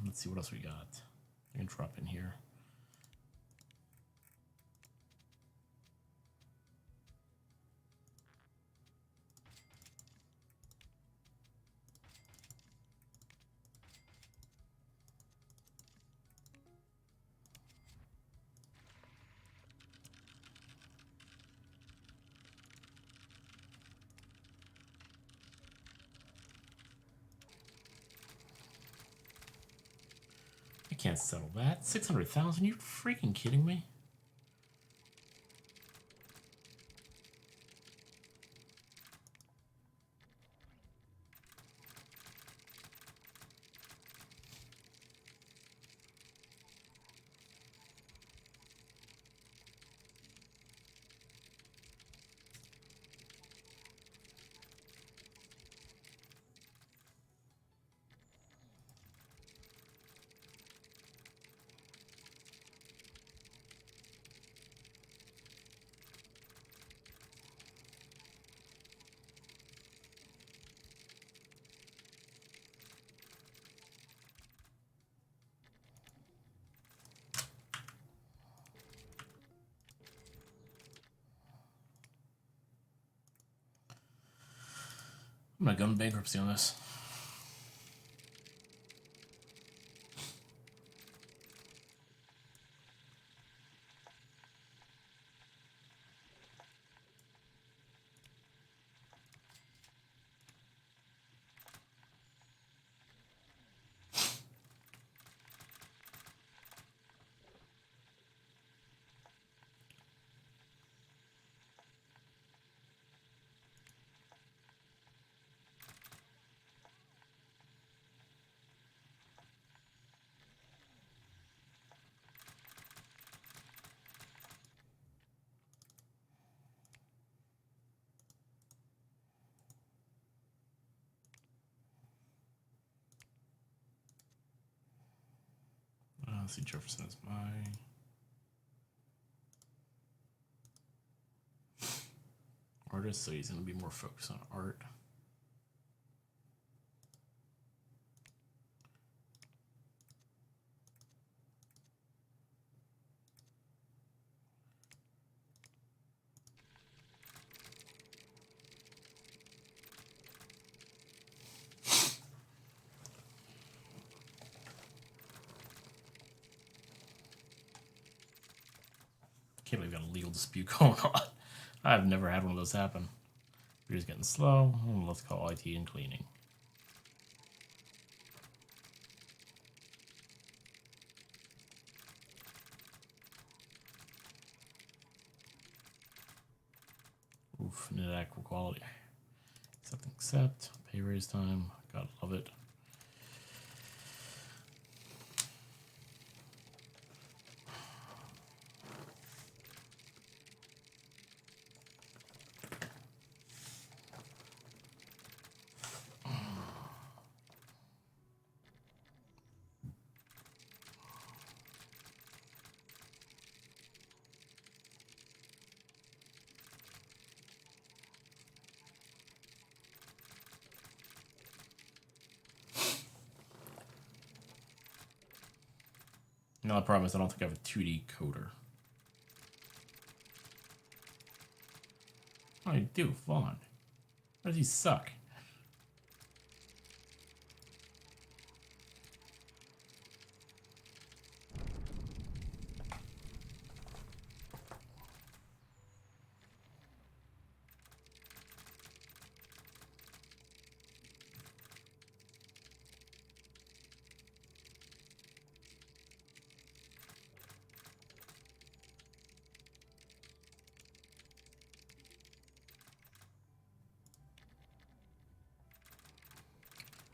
Let's see what else we got. I can drop in here. I can't settle that. 600,000? You freaking kidding me? I'm gonna go into bankruptcy on this. Let's see, Jefferson is my artist, so he's going to be more focused on art. Can't believe we got a legal dispute going on. I've never had one of those happen. Computer's getting slow. Let's call IT and cleaning. Oof, inadequate quality. Accept. Pay raise time. Gotta love it. No, the problem is I don't think I have a 2D coder. Oh, you do, Vaughn. Why does he suck?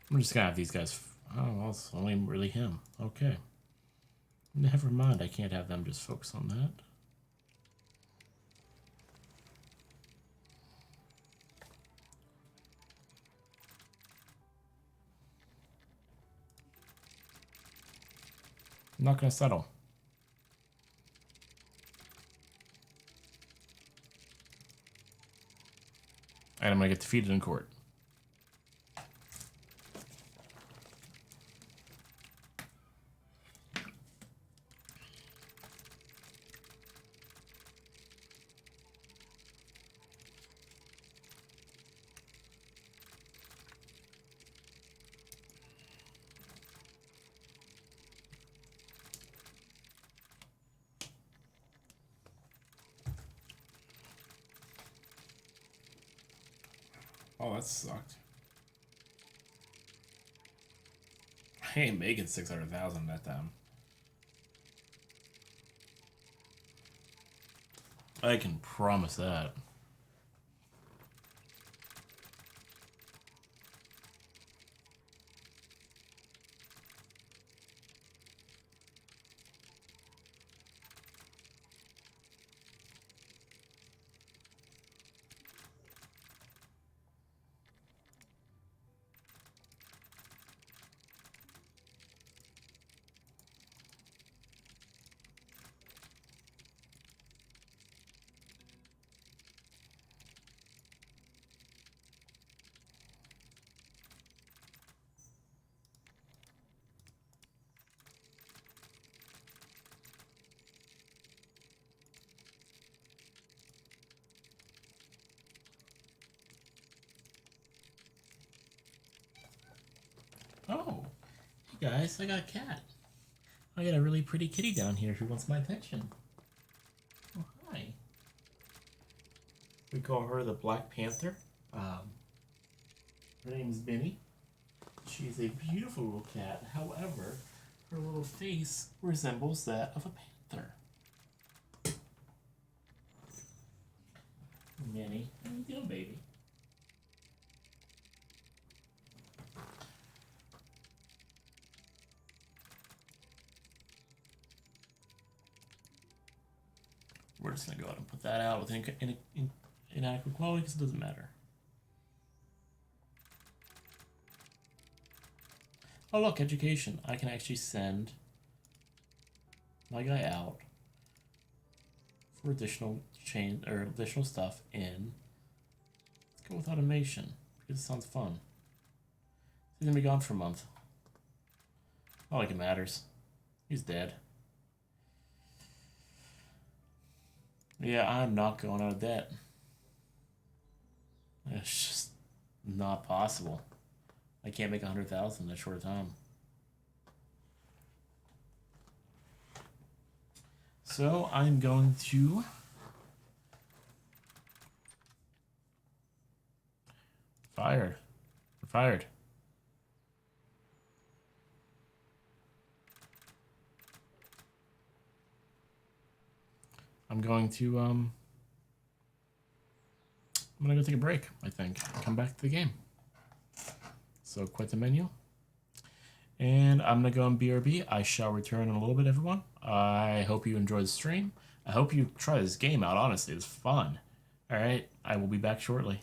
I'm just gonna have these guys. Oh, well, it's only really him. Okay. Never mind, I can't have them just focus on that. I'm not gonna settle. And I'm gonna get defeated in court. Oh, that sucked. I ain't making 600,000 that time. I can promise that. Oh, hey guys, I got a cat. I got a really pretty kitty down here who wants my attention. Oh, hi. We call her the Black Panther. Her name is Benny. She's a beautiful little cat. However, her little face resembles that of a panther. Benny, how you doing, baby? We're just gonna go ahead and put that out with inadequate quality because it doesn't matter. Oh look, education. I can actually send my guy out for additional additional stuff in. Let's go with automation because it sounds fun. He's gonna be gone for a month. Not like it matters. He's dead. Yeah, I'm not going out of debt. It's just not possible. I can't make 100,000 in a short time. So I'm going to fired. We're fired. I'm going to I'm gonna go take a break, I think. Come back to the game. So quit the menu. And I'm gonna go on BRB. I shall return in a little bit, everyone. I hope you enjoyed the stream. I hope you try this game out, honestly. It's fun. Alright, I will be back shortly.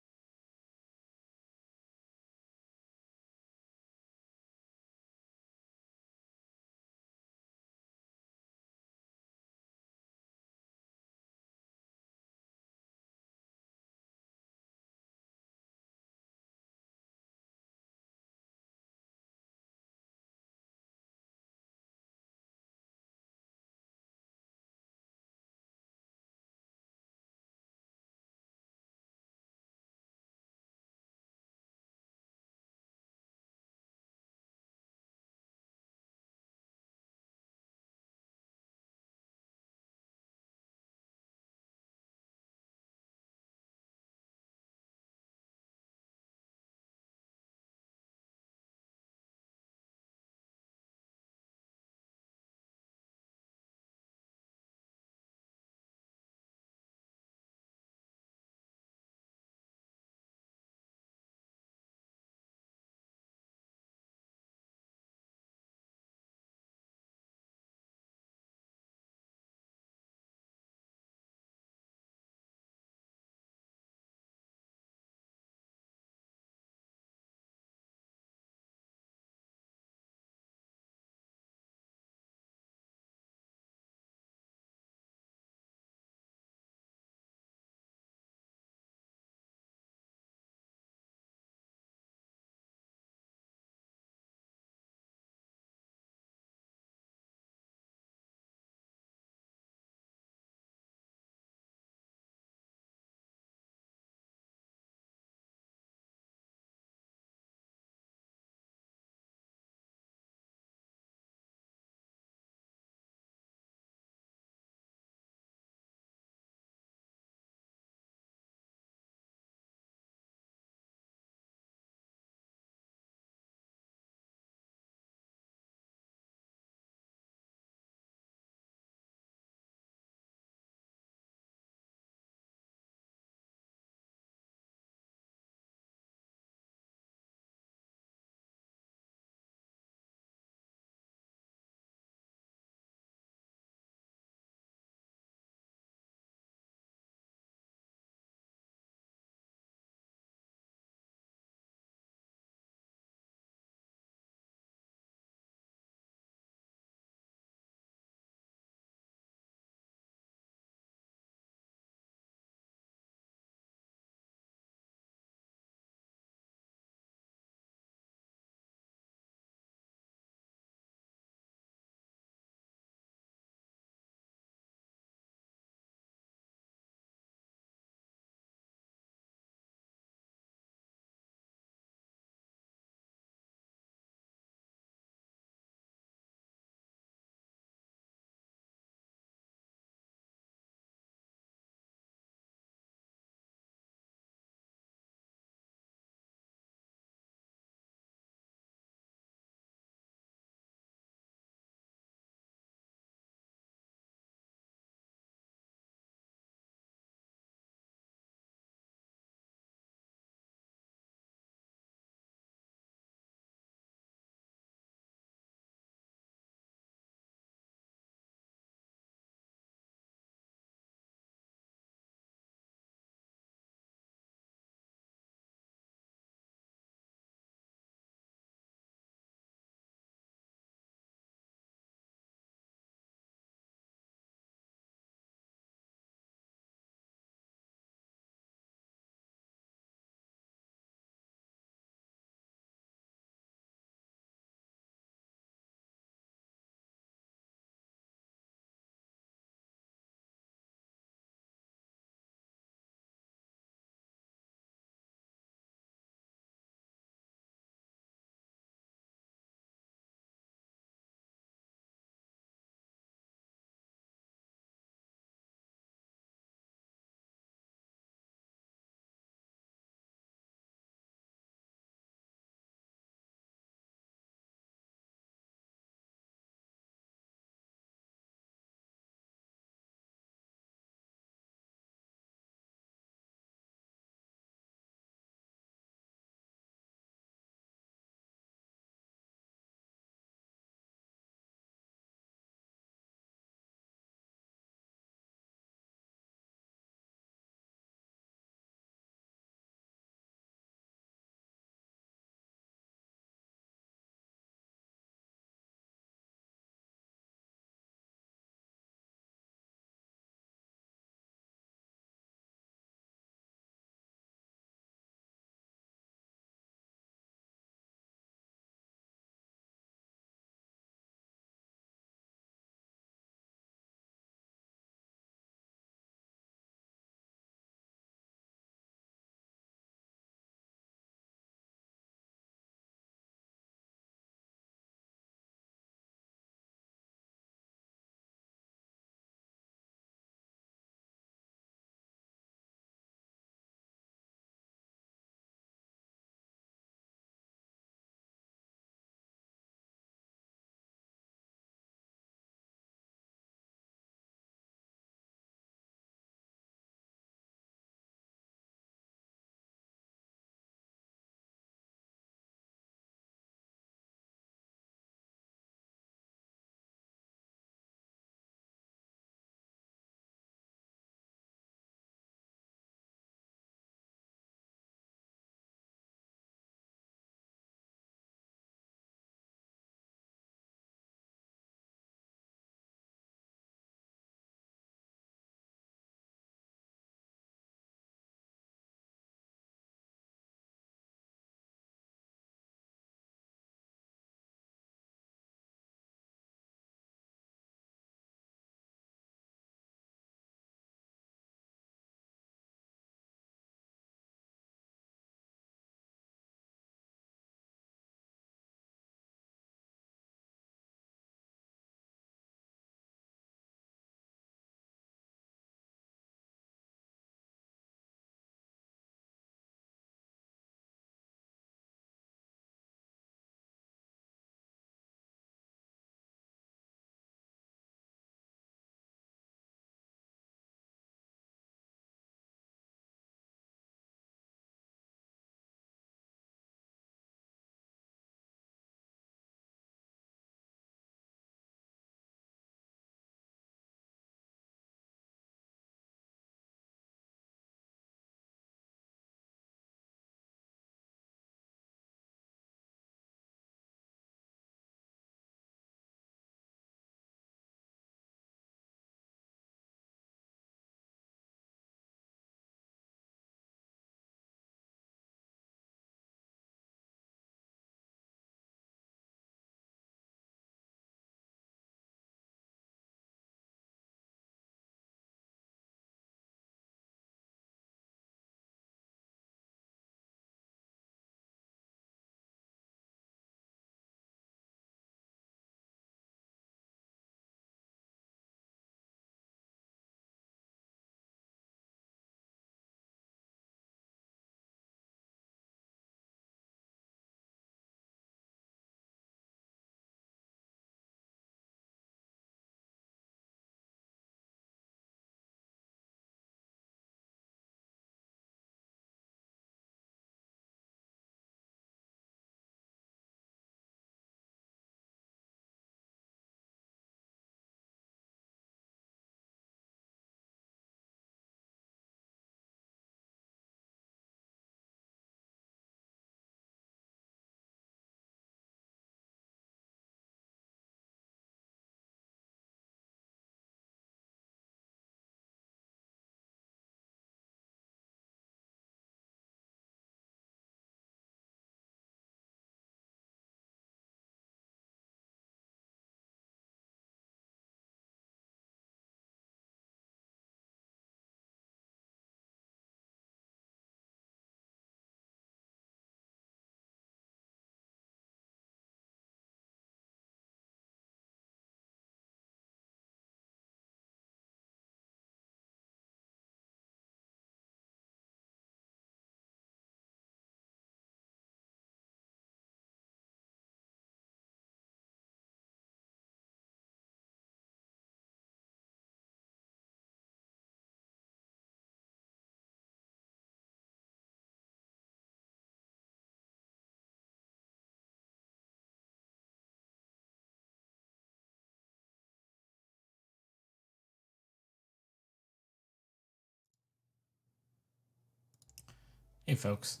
Hey folks,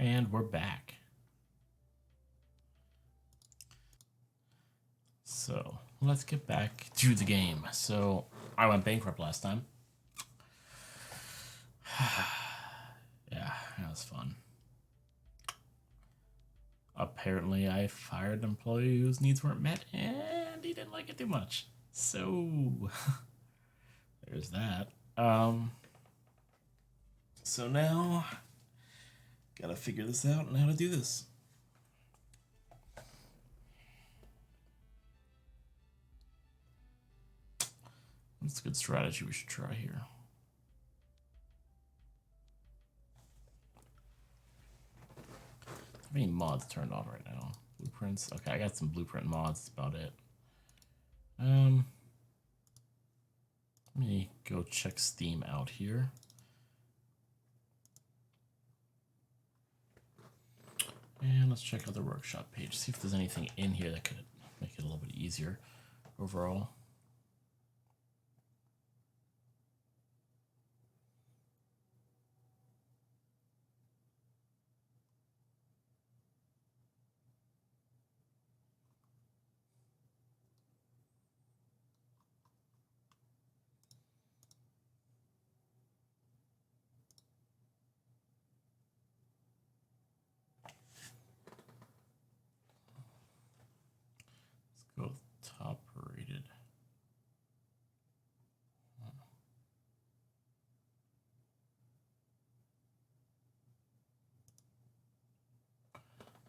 and we're back. So let's get back to the game. So I went bankrupt last time. Yeah, that was fun. Apparently I fired an employee whose needs weren't met and he didn't like it too much. So there's that. So now gotta figure this out and how to do this. What's a good strategy we should try here? How many mods turned on right now? Blueprints. Okay, I got some blueprint mods. That's about it. Let me go check Steam out here. And let's check out the workshop page. See if there's anything in here that could make it a little bit easier overall. Let's go top rated.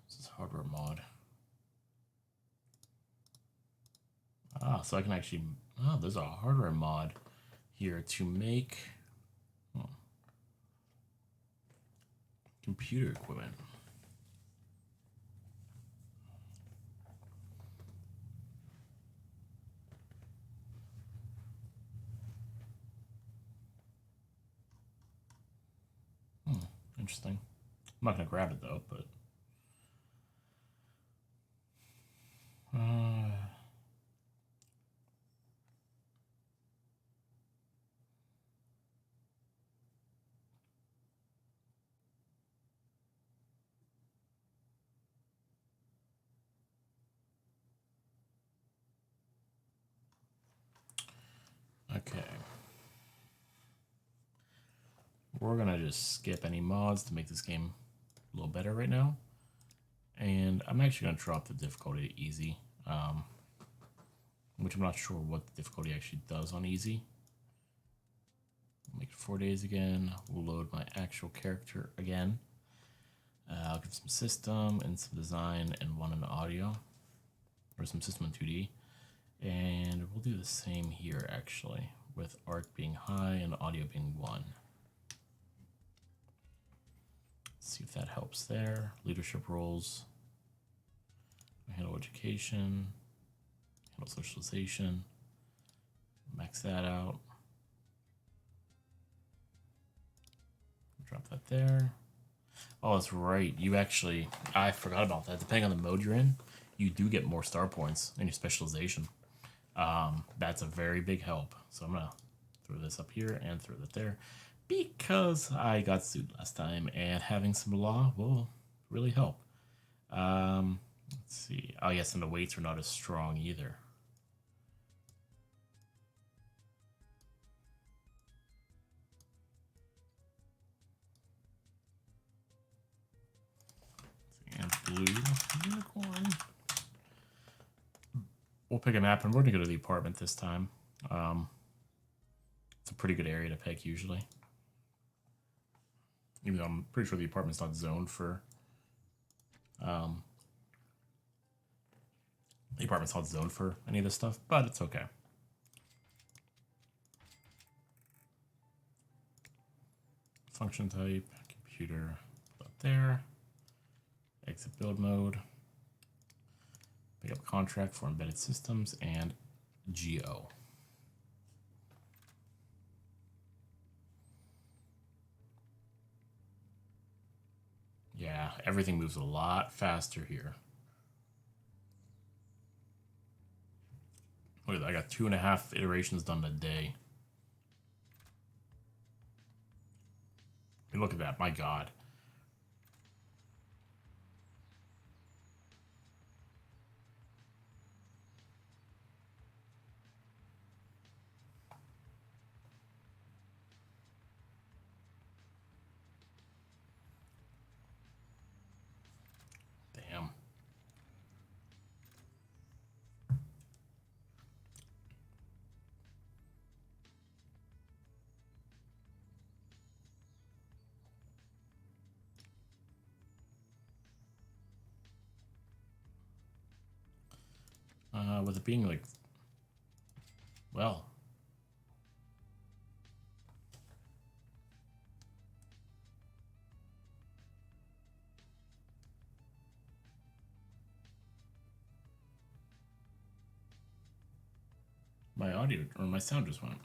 This is hardware mod. So I can actually, there's a hardware mod here to make computer equipment. Interesting. I'm not gonna grab it though, but okay. We're gonna just skip any mods to make this game a little better right now. And I'm actually gonna drop the difficulty to easy, which I'm not sure what the difficulty actually does on easy. Make it 4 days again. We'll load my actual character again. I'll give some system and some design and one in audio, or some system in 2D. And we'll do the same here actually, with art being high and audio being 1. Let's see if that helps there. Leadership roles. Handle education. Handle socialization. Max that out. Drop that there. Oh, that's right. You actually, I forgot about that. Depending on the mode you're in, you do get more star points in your specialization. That's a very big help. So I'm gonna throw this up here and throw that there, because I got sued last time, and having some law will really help. Let's see. Oh yes, and the weights are not as strong either. And blue unicorn. We'll pick a map, and we're gonna go to the apartment this time. It's a pretty good area to pick usually. Even though I'm pretty sure the apartment's not zoned for the apartment's not zoned for any of this stuff, but it's okay. Function type, computer, put up there. Exit build mode. Pick up contract for embedded systems and Geo. Yeah, everything moves a lot faster here. Look at that, I got 2.5 iterations done a day. I mean, look at that, my God. With it being like, well, my audio or my sound just went.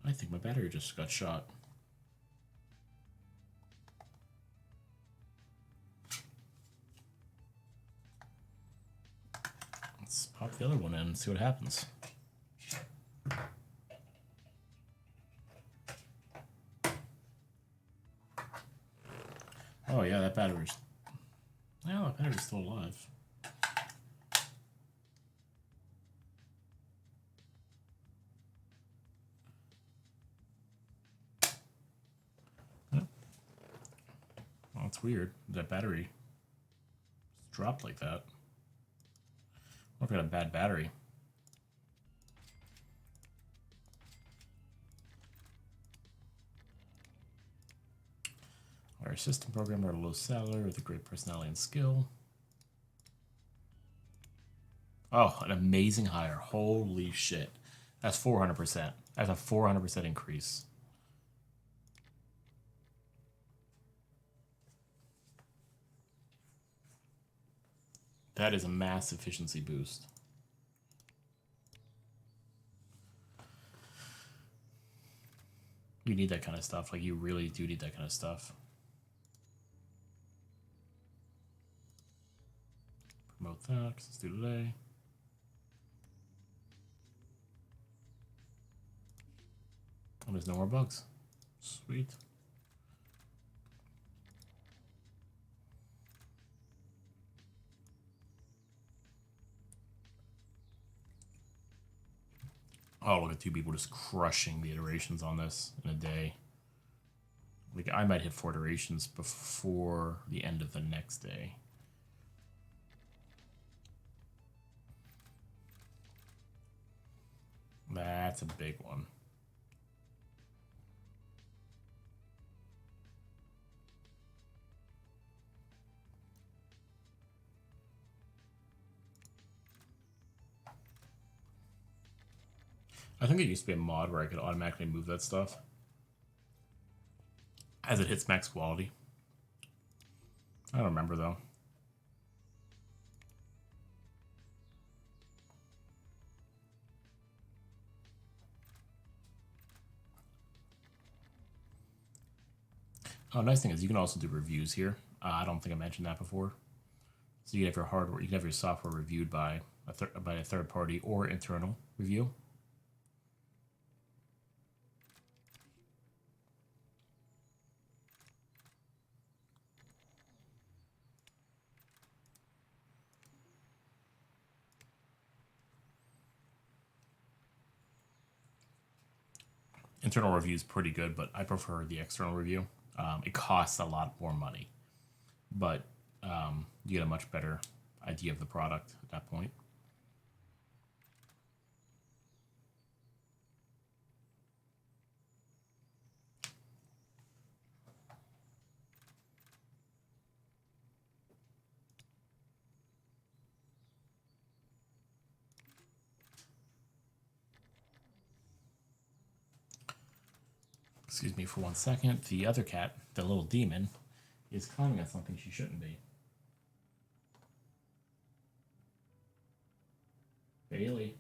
I think my battery just got shot. Let's pop the other one in and see what happens. Oh yeah, that battery's... Yeah, that battery's still alive. Well, that's weird. That battery dropped like that. I've got a bad battery. Our system programmer at a low salary with a great personality and skill. Oh, an amazing hire. Holy shit. That's 400%. That's a 400% increase. That is a mass efficiency boost. You need that kind of stuff. Like, you really do need that kind of stuff. Promote that, because it's due today. And there's no more bugs. Sweet. Oh, look at two people just crushing the iterations on this in a day. Like, I might hit 4 iterations before the end of the next day. That's a big one. I think it used to be a mod where I could automatically move that stuff as it hits max quality. I don't remember though. Oh, nice thing is you can also do reviews here. I don't think I mentioned that before. So you can have your hardware, you can have your software reviewed by a third party or internal review. Internal review is pretty good, but I prefer the external review. It costs a lot more money, but you get a much better idea of the product at that point. Excuse me for 1 second. The other cat, the little demon, is climbing on something she shouldn't be. Bailey.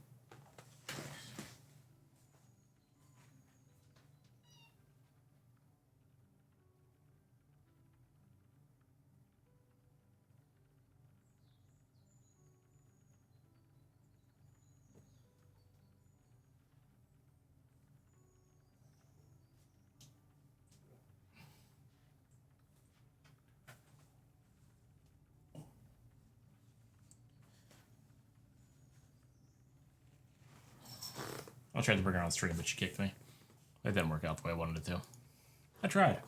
I tried to bring her on stream, but she kicked me. That didn't work out the way I wanted it to. I tried.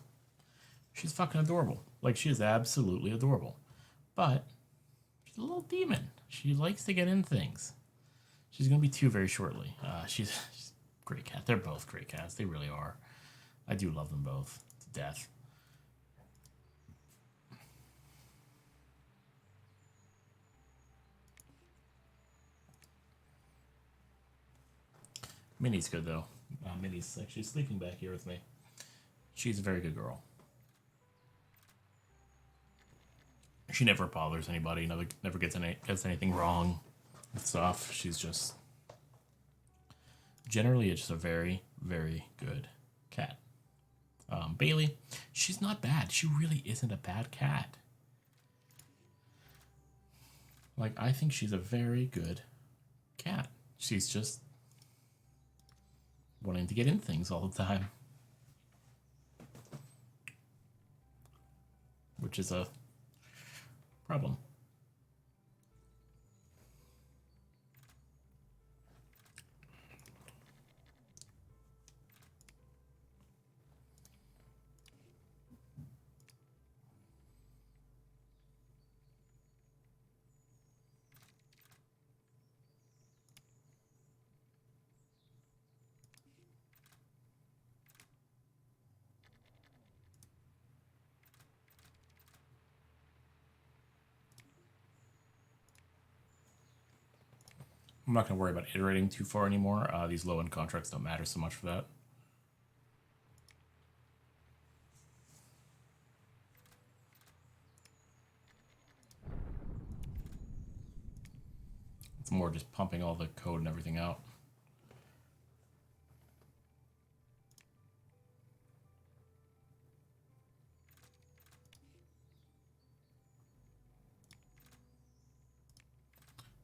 She's fucking adorable. Like, she is absolutely adorable. But she's a little demon. She likes to get in things. She's going to be 2 very shortly. She's a great cat. They're both great cats. They really are. I do love them both to death. Minnie's good though. Minnie's actually sleeping back here with me. She's a very good girl. She never bothers anybody. Never gets anything wrong with stuff. She's just generally just a very, very good cat. Bailey, she's not bad. She really isn't a bad cat. Like, I think she's a very good cat. She's just wanting to get in things all the time, which is a problem. I'm not going to worry about iterating too far anymore. These low-end contracts don't matter so much for that. It's more just pumping all the code and everything out.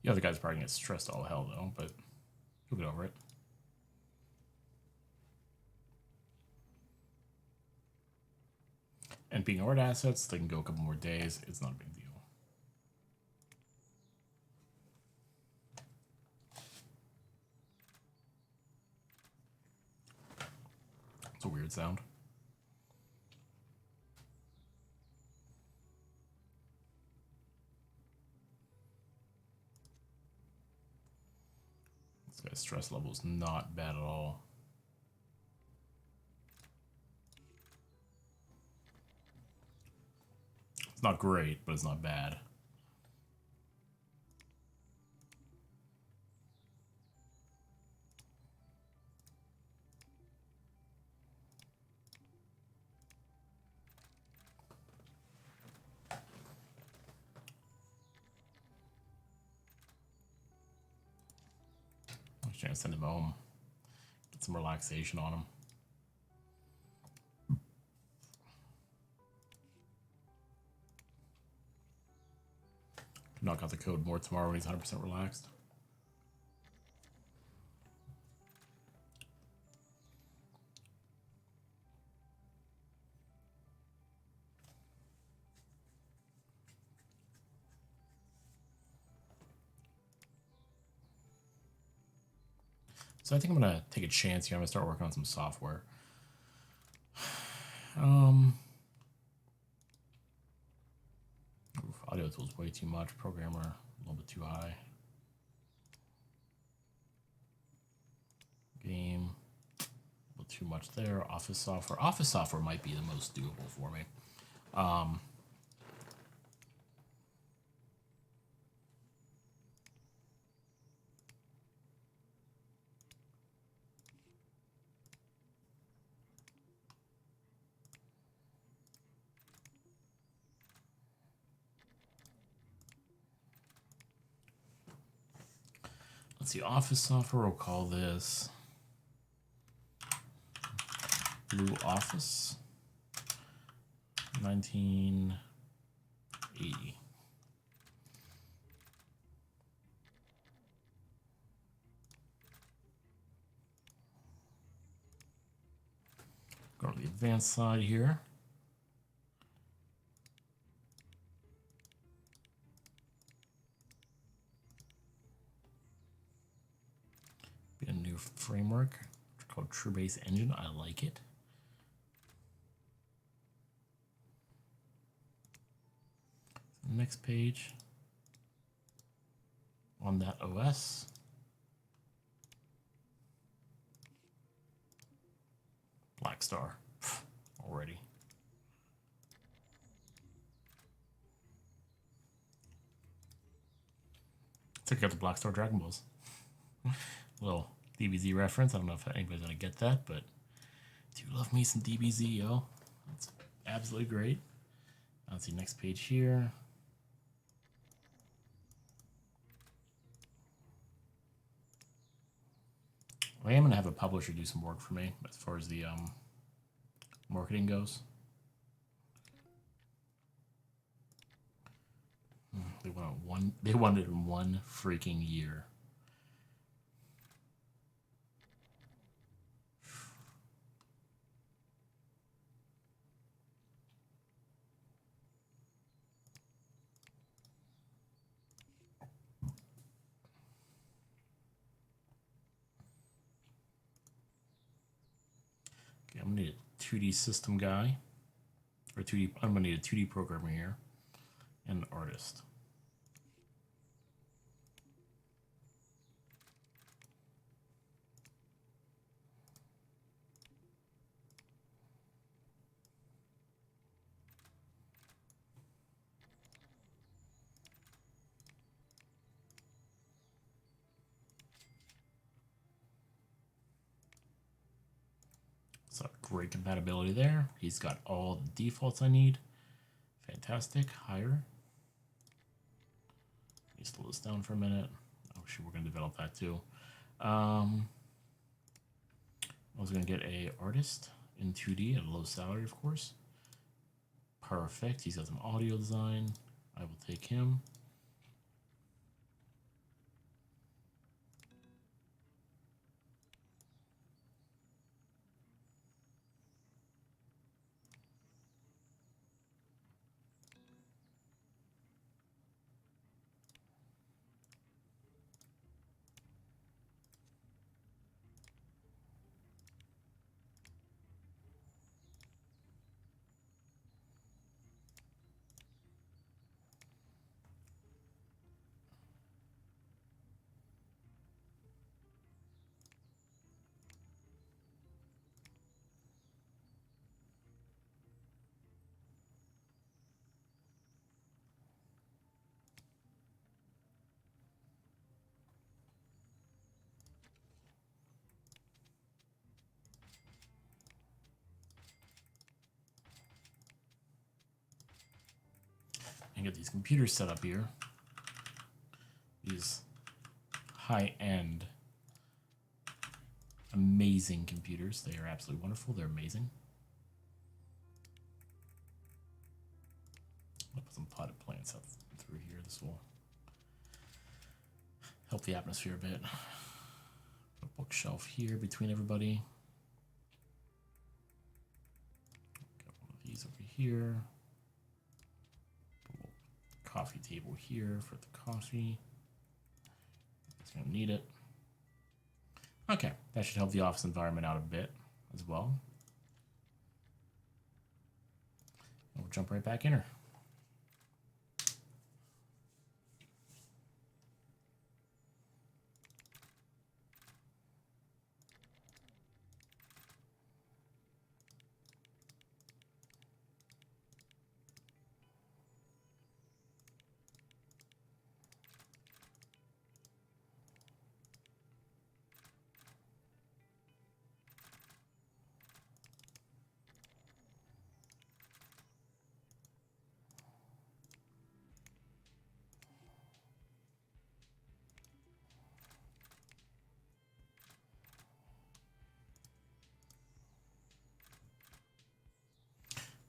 The other guy's probably going to get stressed all hell, though, but he'll get over it. And being art assets, they can go a couple more days. It's not a big deal. It's a weird sound. This guy's stress level is not bad at all. It's not great, but it's not bad. I'm just gonna send him home. Get some relaxation on him. Knock out the code more tomorrow when he's 100% relaxed. So I think I'm gonna take a chance here. I'm gonna start working on some software. Audio tools way too much. Programmer a little bit too high. Game a little too much there. Office software. Office software might be the most doable for me. Let's see, office software, we'll call this Blue Office 1980. Go to the advanced side here. Be a new framework called TrueBase Engine. I like it. Next page on that OS. Blackstar already. Took out the Blackstar Dragon Balls. Little DBZ reference. I don't know if anybody's gonna get that, but do you love me some DBZ, yo? That's absolutely great. Let's see, next page here. I am gonna have a publisher do some work for me as far as the marketing goes. They wanted one. They wanted in 1 freaking year. Okay, I'm gonna need a 2D system guy, or 2D. I'm gonna need a 2D programmer here, and an artist. So great compatibility there. He's got all the defaults I need. Fantastic. Hire. Let me slow this down for a minute. Oh, sure, we're going to develop that too. I was going to get a artist in 2D at a low salary, of course. Perfect. He's got some audio design. I will take him. And get these computers set up here. These high-end, amazing computers. They are absolutely wonderful. They're amazing. I'll put some potted plants up through here. This will help the atmosphere a bit. A bookshelf here between everybody. Got one of these over here. Coffee table here for the coffee. It's gonna need it. Okay, that should help the office environment out a bit as well. And we'll jump right back in her.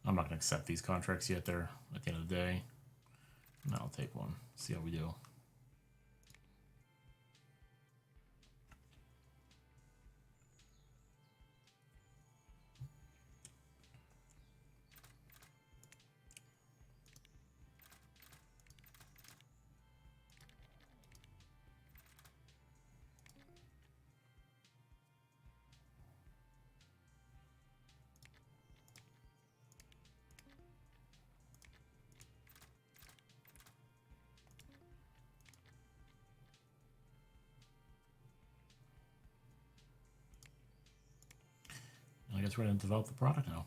I'm not going to accept these contracts yet. They're at the end of the day. And I'll take one. See how we do. I guess we're going to develop the product now.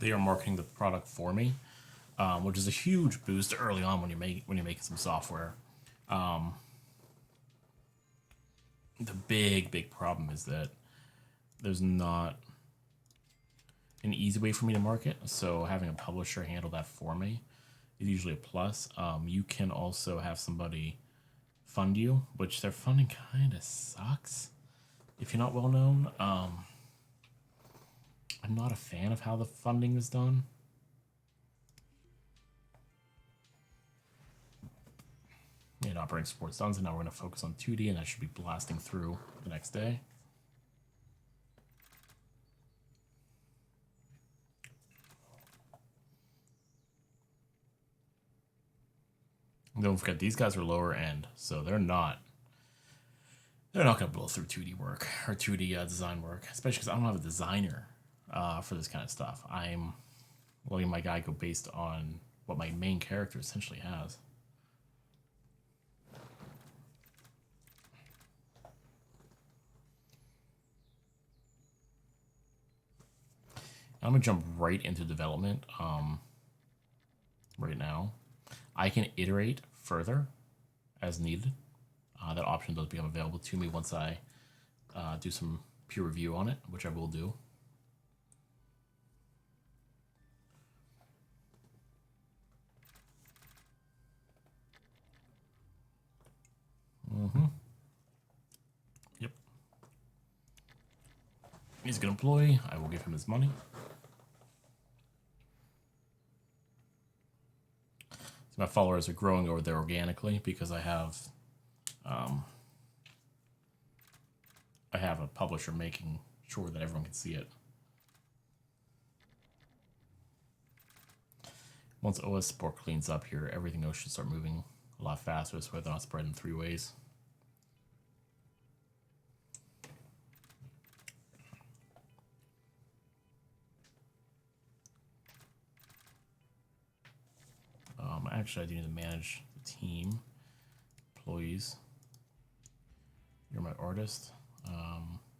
they are marketing the product for me, which is a huge boost early on when you're making some software. The big problem is that there's not an easy way for me to market, so having a publisher handle that for me is usually a plus. You can also have somebody fund you, which their funding kind of sucks if you're not well known. I'm not a fan of how the funding is done. And operating support's done, so now we're going to focus on 2D, and that should be blasting through the next day. Don't forget, these guys are lower end, so they're not going to blow through 2D work or 2D design work, especially because I don't have a designer for this kind of stuff. I'm letting my guy go based on what my main character essentially has. I'm going to jump right into development right now. I can iterate further as needed. That option does become available to me once I do some peer review on it, which I will do. Yep. He's a good employee. I will give him his money. So my followers are growing over there organically because I have a publisher making sure that everyone can see it. Once OS support cleans up here, everything else should start moving a lot faster, so they're not spread in 3 ways. Actually, I do need to manage the team, employees. You're my artist.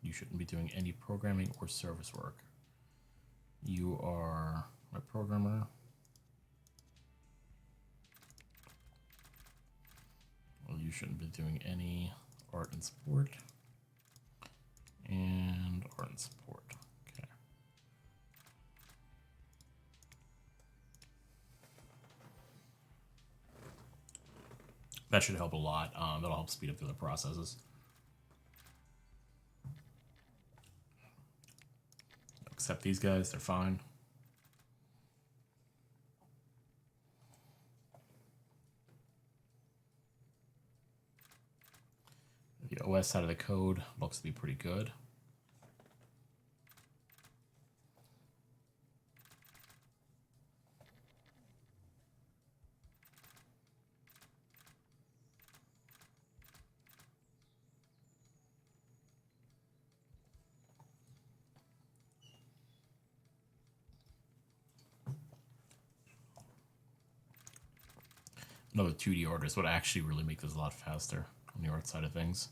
You shouldn't be doing any programming or service work. You are my programmer. Well, you shouldn't be doing any art and support. And art and support. Okay. That should help a lot. That'll help speed up the other processes. Except these guys, they're fine. The OS side of the code looks to be pretty good. Another 2D artist would actually really make this a lot faster on the art side of things.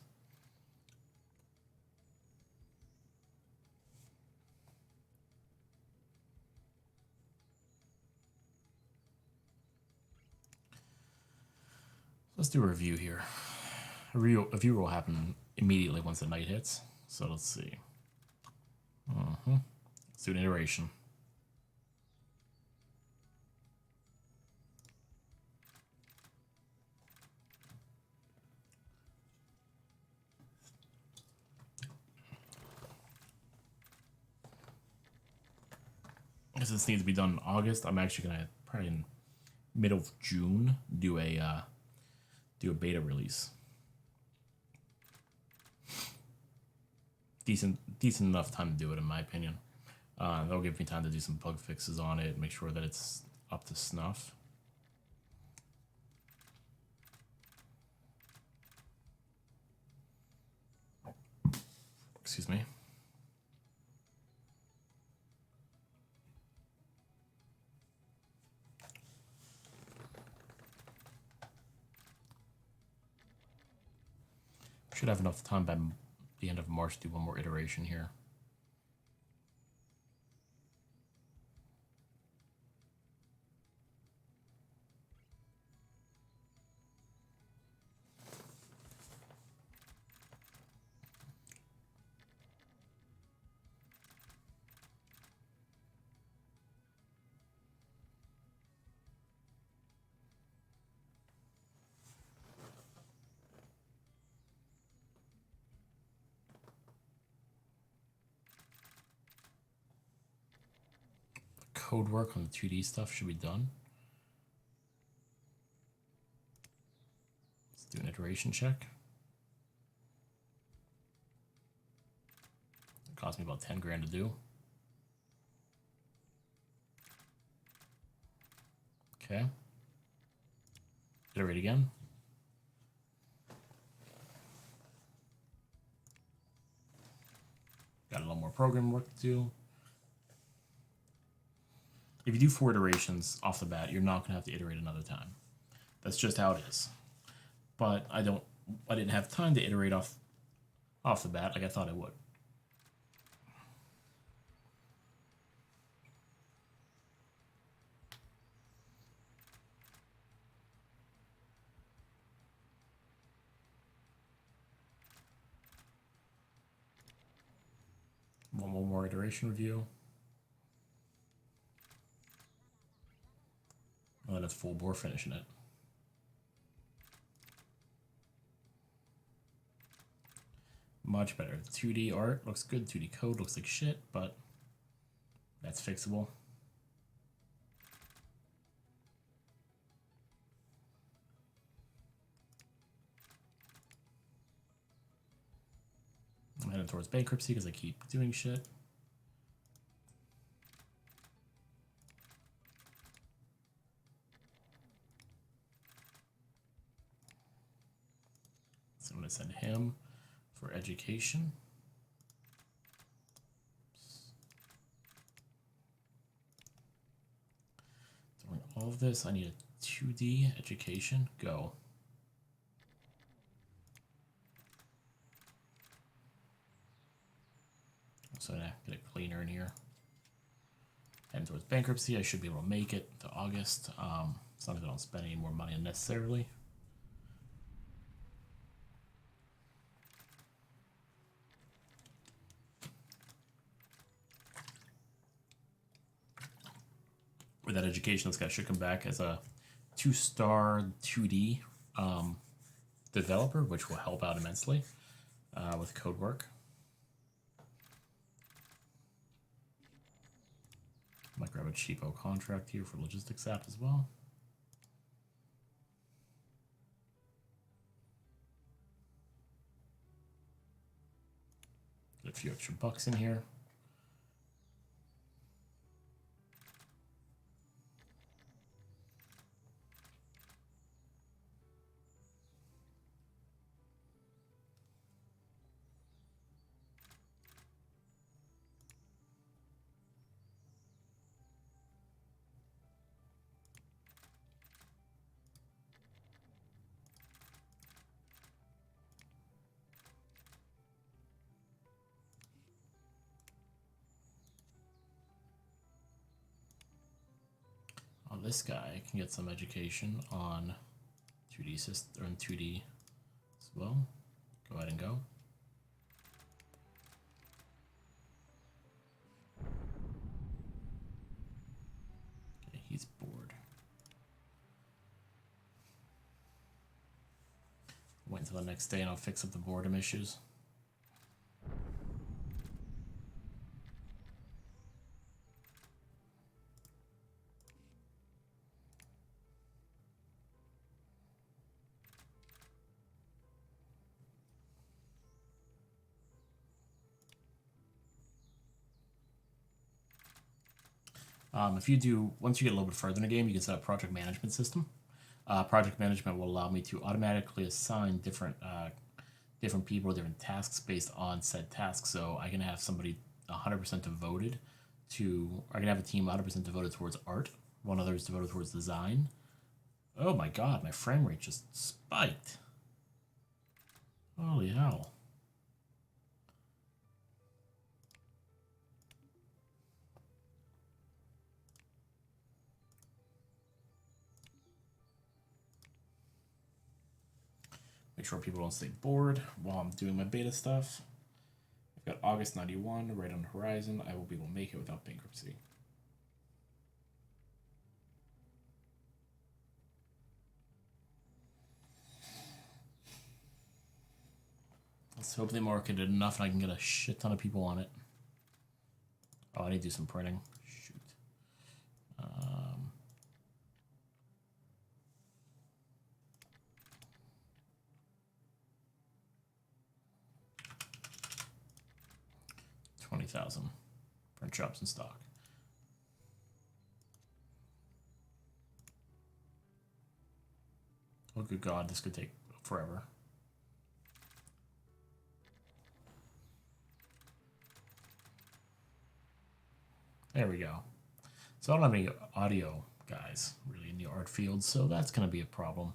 Let's do a review here. A review will happen immediately once the night hits. So let's see. Let's do an iteration. Because this needs to be done in August, I'm actually gonna probably in middle of June do a beta release. Decent enough time to do it, in my opinion. That'll give me time to do some bug fixes on it, make sure that it's up to snuff. Excuse me. Should have enough time by the end of March to do one more iteration here. code work on the 2D stuff should be done. Let's do an iteration check. It cost me about 10 grand to do. Okay. Iterate again. Got a little more program work to do. If you do 4 iterations off the bat, you're not going to have to iterate another time. That's just how it is. But I didn't have time to iterate off the bat like I thought I would. One more iteration review. And then it's full bore finishing it. Much better. 2D art looks good. 2D code looks like shit, but that's fixable. I'm heading towards bankruptcy because I keep doing shit. So I'm going to send him for education. Doing all of this, I need a 2D education. Go. So I'm going to get a cleaner in here. Heading towards bankruptcy, I should be able to make it to August. As long as I don't spend any more money unnecessarily. With that education, this guy should come back as a 2-star 2D developer, which will help out immensely with code work. Might grab a cheapo contract here for logistics app as well. Get a few extra bucks in here. This guy can get some education on 2D system or in 2D as well. Go ahead and go. Okay, he's bored. Wait until the next day and I'll fix up the boredom issues. Once you get a little bit further in the game, you can set up project management system. Project management will allow me to automatically assign different people, different tasks based on said tasks. So I can have somebody 100% devoted to, I can have a team 100% devoted towards art, one other is devoted towards design. Oh my god, my frame rate just spiked. Holy hell. Make sure people don't stay bored while I'm doing my beta stuff. I've got August 91 right on the horizon. I will be able to make it without bankruptcy. Let's hope they market it enough and I can get a shit ton of people on it. Oh, I need to do some printing. Shoot. 20,000 for shops in stock. Oh, good God, this could take forever. There we go. So I don't have any audio guys really in the art field, so that's going to be a problem.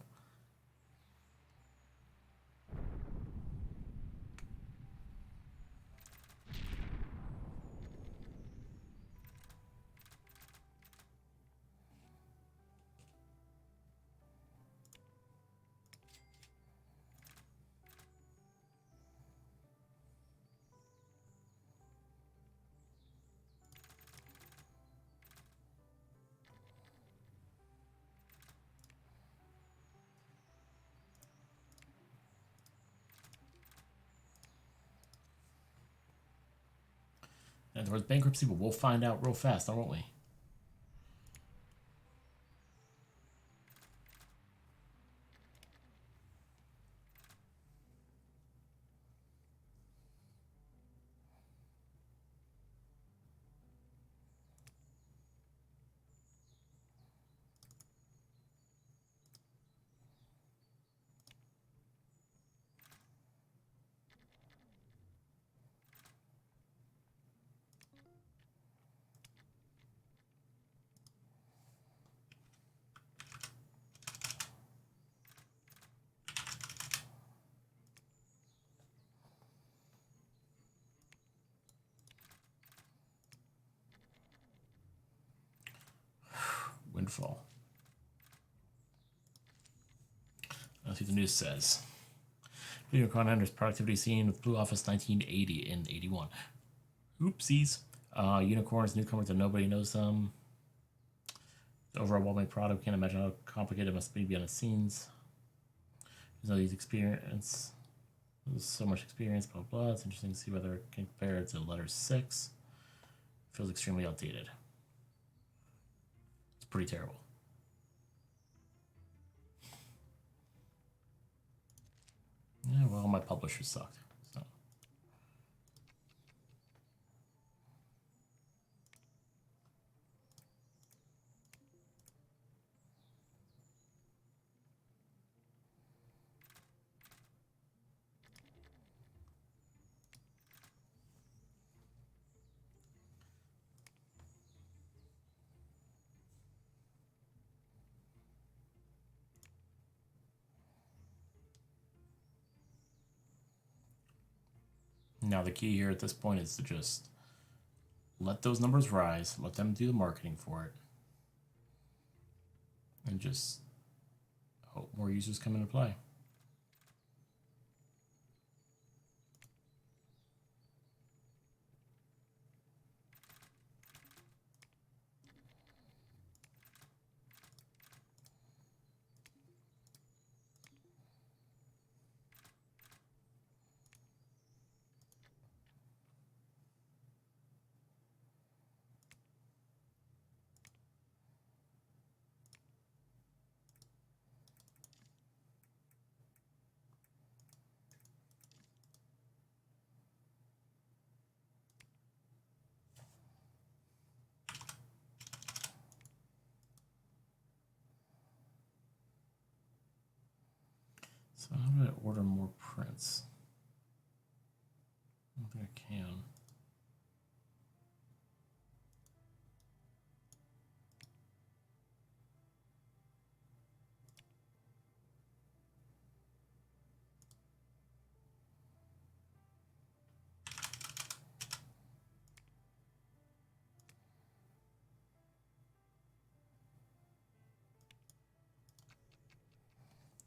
In other words, bankruptcy, but we'll find out real fast, won't we? Windfall. Let's see what the news says. Video Contender's productivity seen with Blue Office 1980 and 81. Oopsies. Unicorns, newcomers, and nobody knows them. The overall well-made product. Can't imagine how complicated it must be behind the scenes. There's all these experience. There's so much experience, blah, blah. It's interesting to see whether it can compare it to letter 6. Feels extremely outdated. It's pretty terrible. Yeah, well, my publisher sucked. So. Now the key here at this point is to just let those numbers rise, let them do the marketing for it, and just hope more users come into play. So how do I order more prints? I don't think I can.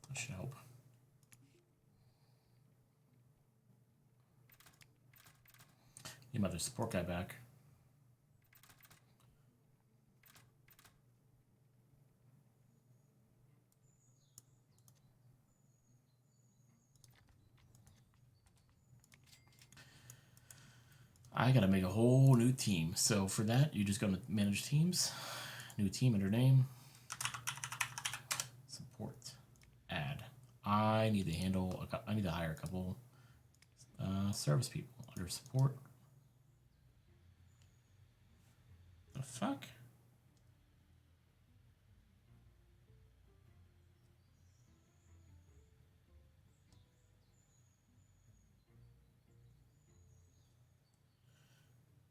That should help. Need my other support guy back. I gotta make a whole new team. So for that, you just go to manage teams, new team under name, support, add. I need to I need to hire a couple service people under support. The fuck?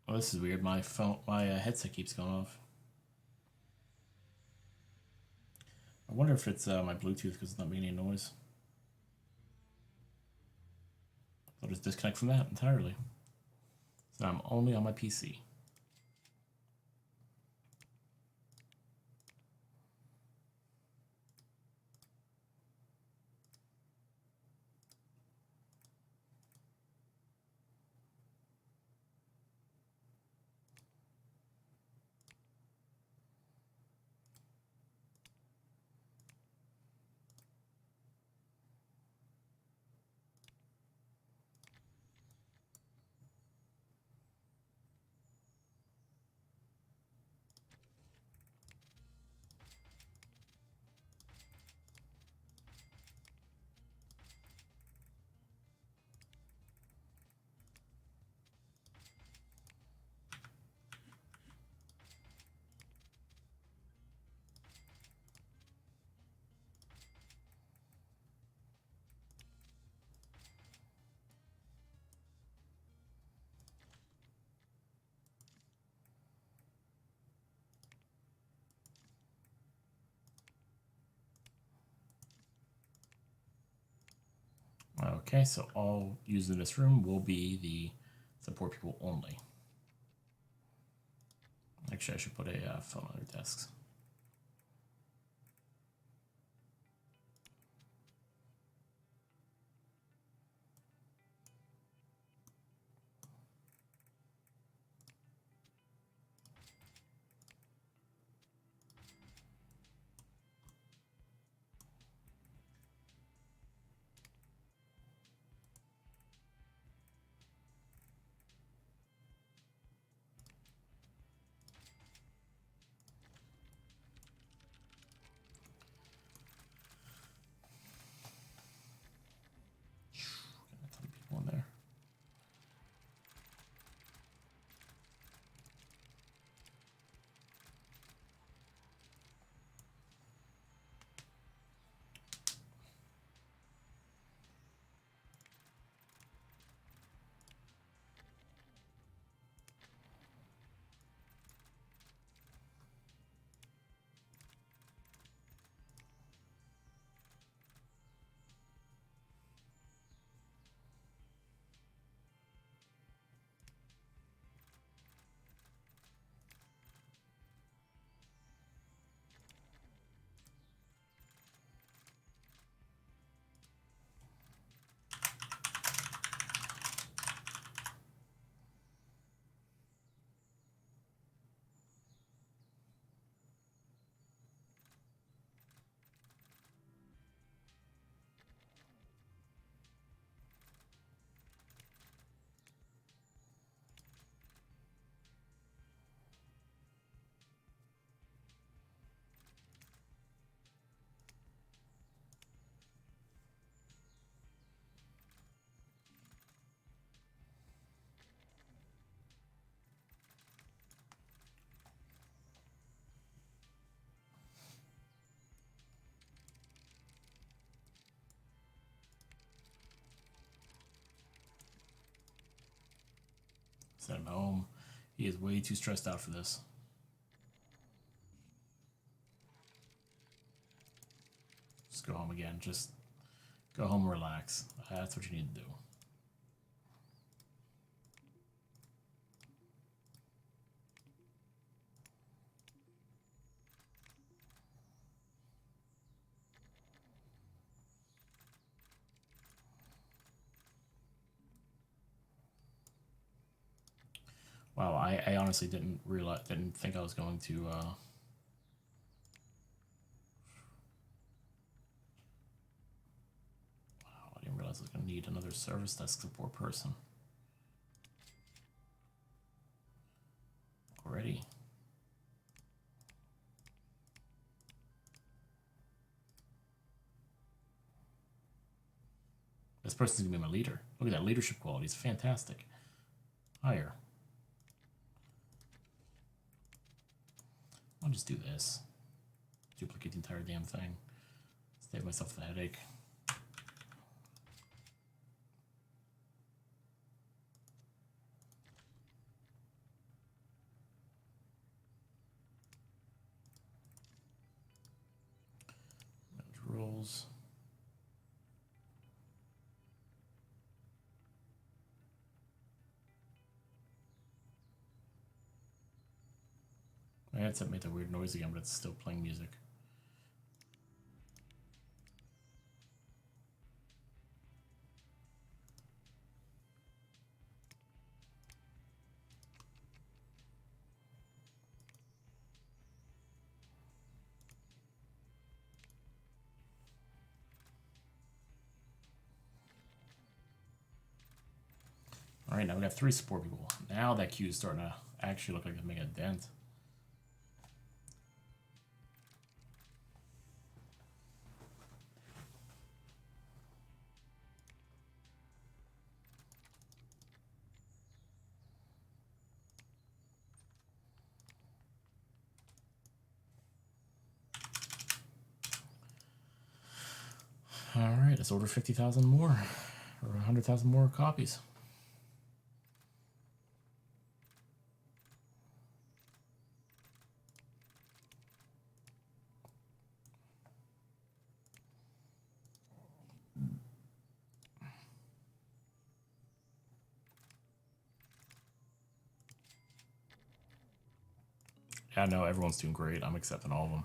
Oh, this is weird. My headset keeps going off. I wonder if it's my Bluetooth because it's not making any noise. I'll just disconnect from that entirely. So I'm only on my PC. Okay, so all used in this room will be the support people only. Actually, I should put a phone on their desks. Got a ton of people in there. Send him home. He is way too stressed out for this. Just go home again. Just go home and relax. That's what you need to do. Wow, I honestly didn't think I was going to wow, I didn't realize I was gonna need another service desk support person. Already. This person's gonna be my leader. Look at that leadership quality, it's fantastic. Hire. I'll just do this. Duplicate the entire damn thing. Save myself the headache. Rolls. My headset made that weird noise again, but it's still playing music. All right, now we got 3 support people. Now that queue is starting to actually look like it's making a dent. All right, let's order 50,000 more, or 100,000 more copies. Yeah, no, everyone's doing great. I'm accepting all of them.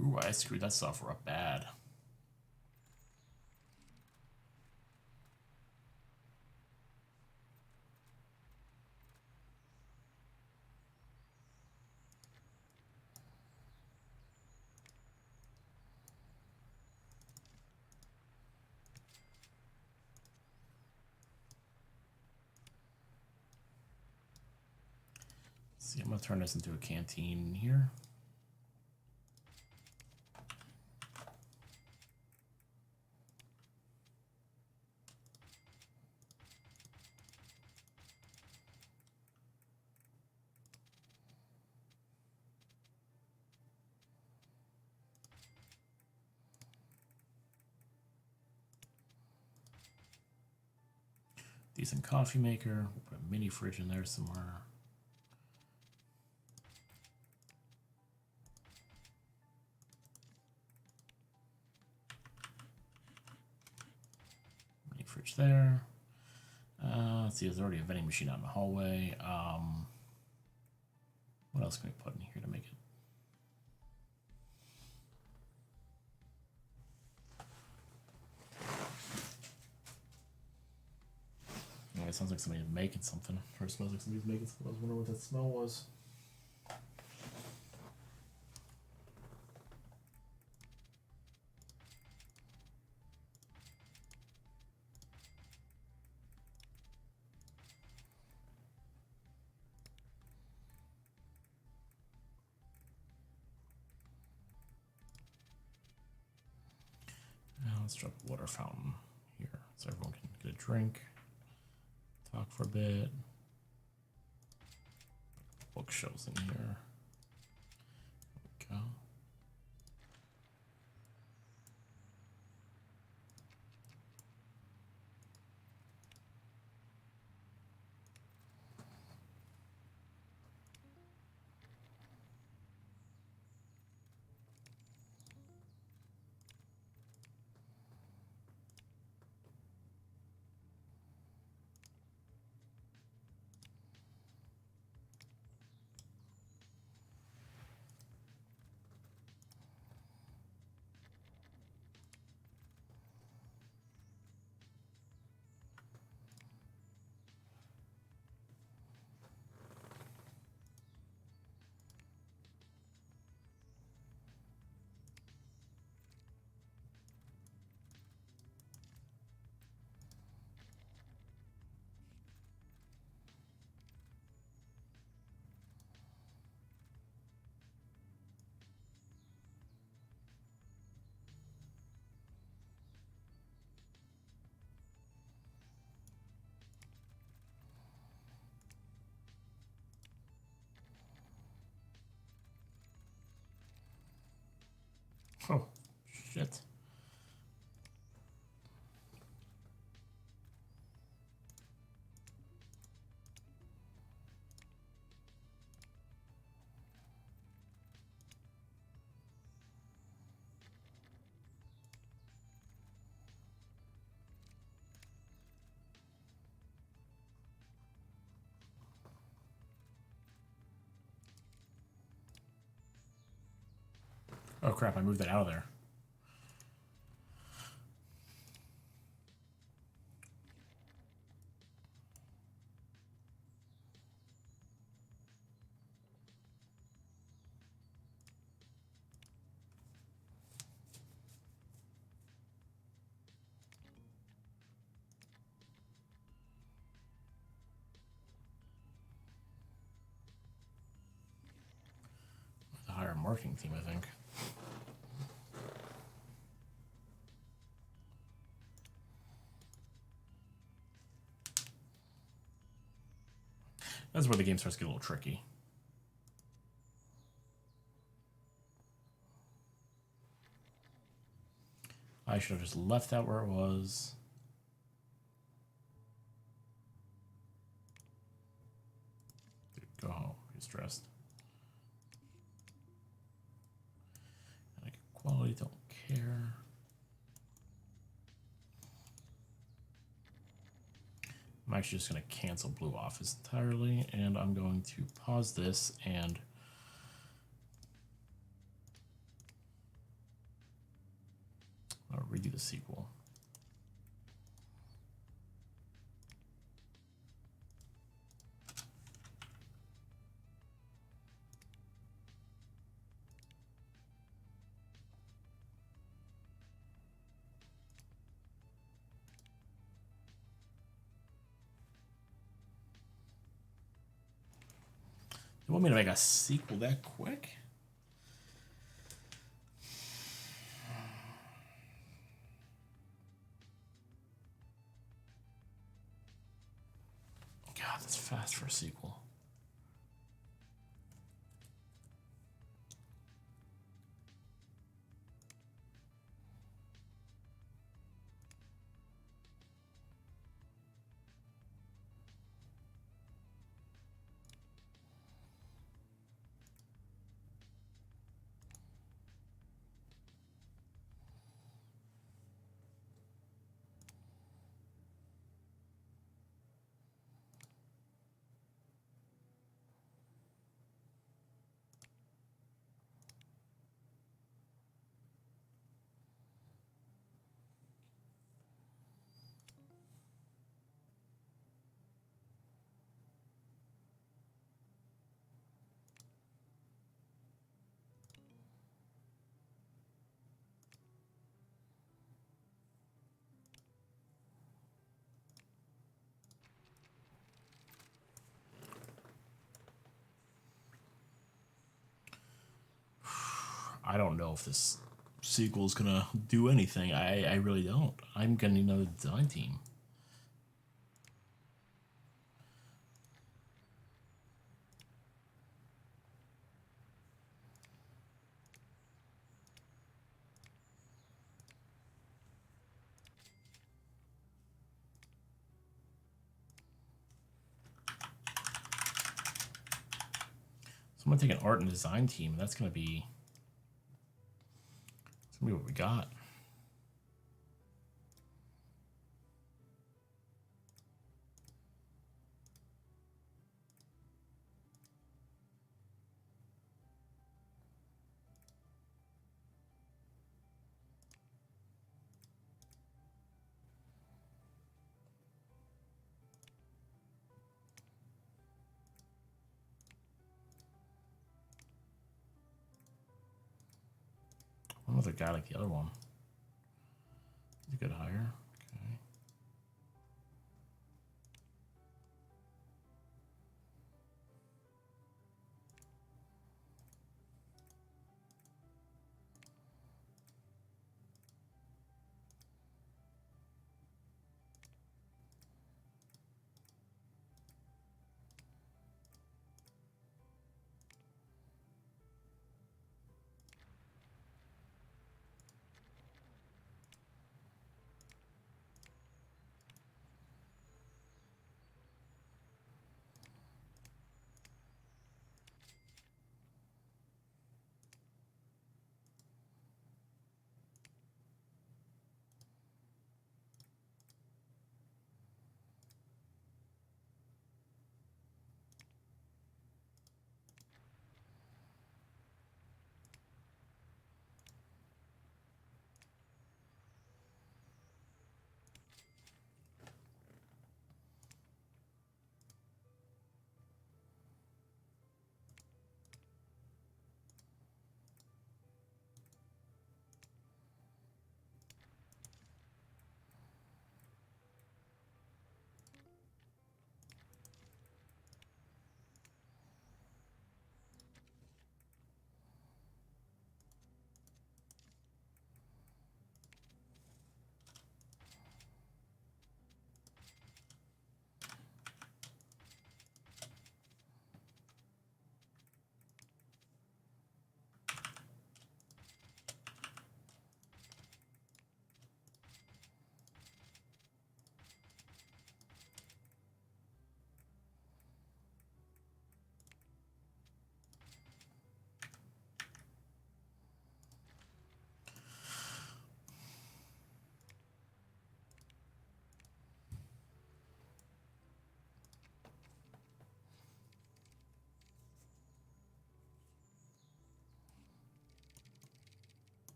Ooh, I screwed that software up bad. See, I'm gonna turn this into a canteen here. Decent coffee maker. We'll put a mini fridge in there somewhere. fridge there. Let's see, there's already a vending machine out in the hallway. What else can we put in here to make it? Oh, it sounds like somebody's making something. Or it smells like somebody's making something. I was wondering what that smell was. Now let's drop a water fountain here so everyone can get a drink, talk for a bit. Bookshelves in here. There we go. Oh, shit. Oh crap, I moved that out of there. The higher marketing team, I think. That's where the game starts to get a little tricky. I should have just left that where it was. Dude, go home. You're stressed. And quality, don't care. I'm actually just going to cancel Blue Office entirely, and I'm going to pause this and I'll redo the sequel. You want me to make a sequel that quick? God, that's fast for a sequel. I don't know if this sequel is gonna do anything. I really don't. I'm gonna need another design team. So I'm gonna take an art and design team. That's gonna be what we got. Another guy like the other one. He's a good hire. Okay.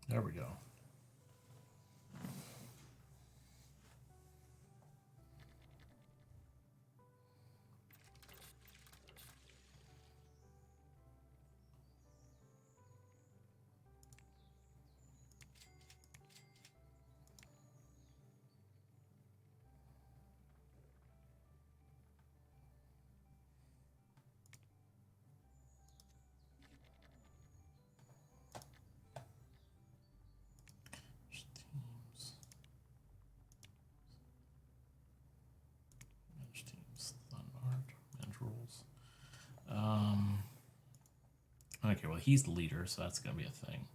There we go. Okay, well, he's the leader, so that's going to be a thing.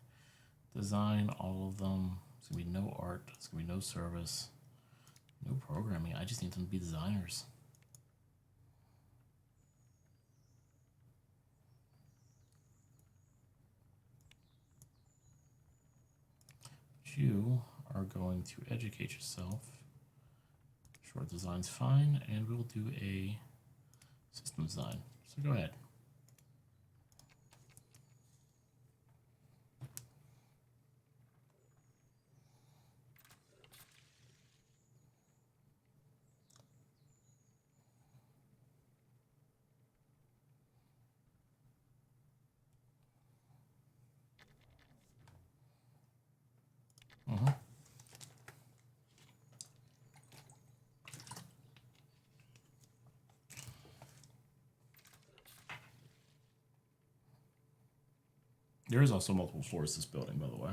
Design all of them. It's going to be no art. It's going to be no service. No programming. I just need them to be designers. You are going to educate yourself. Short design's fine, and we'll do a system design. So go ahead. There is also multiple floors to this building, by the way.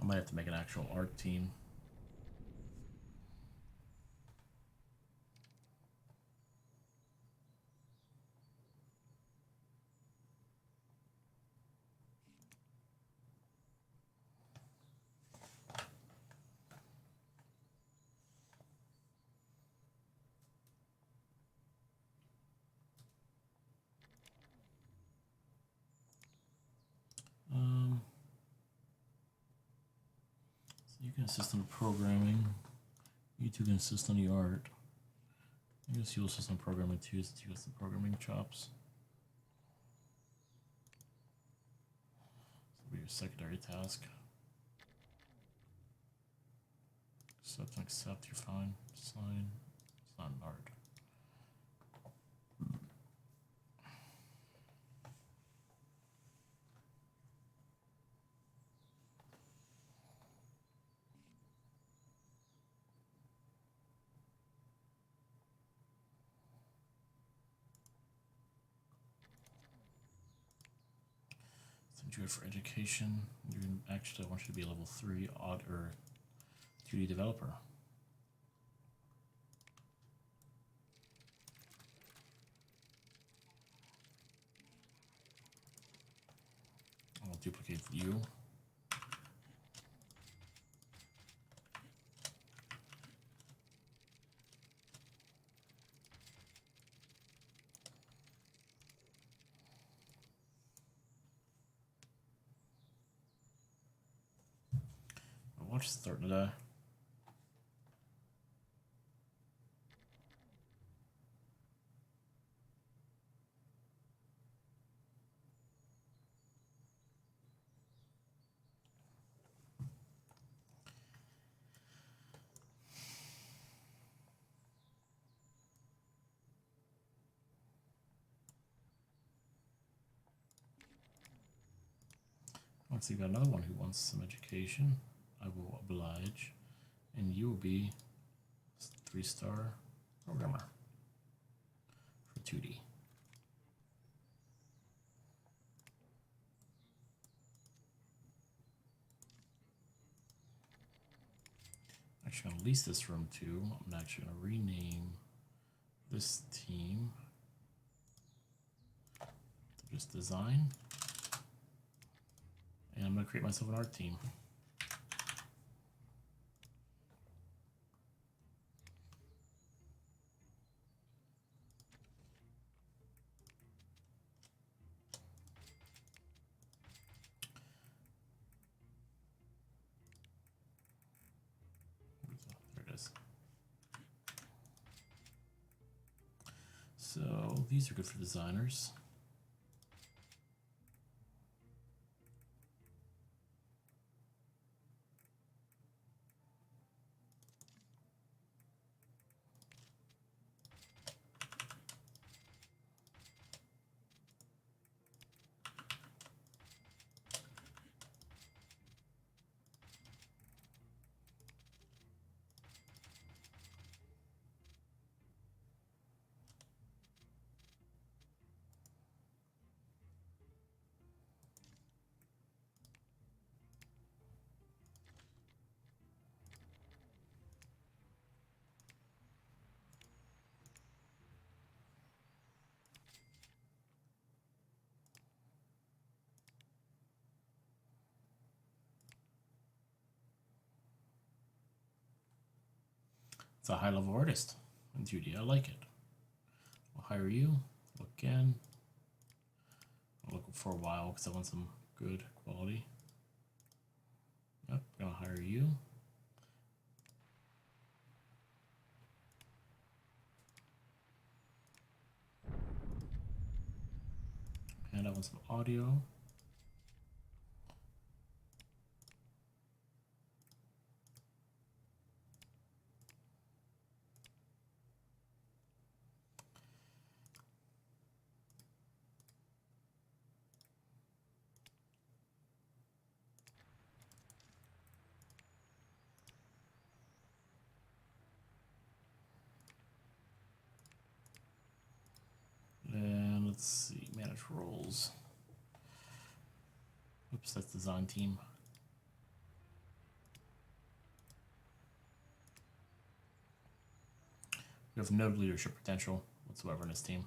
I might have to make an actual art team. So you can assist on the programming. You two can assist on the art. I guess you'll assist on programming too, since you got some programming chops. This will be your secondary task. Accept, you're fine. Sign. It's not an art. Since you're for education, you actually I want you to be a level 3 odd or 2D developer. I'll duplicate you. Watch starting to die. Once you've got another one who wants some education, I will oblige, and you will be a 3-star programmer for 2D. Actually, I'm gonna lease this room too. I'm actually gonna rename this team to just design, and I'm gonna create myself an art team. There it is. So these are good for designers. It's a high-level artist in 2D. I like it. I'll hire you. Look again. I'll look for a while because I want some good quality. Yep, I'm gonna hire you. And I want some audio. Controls. Oops, that's design team. We have no leadership potential whatsoever in this team.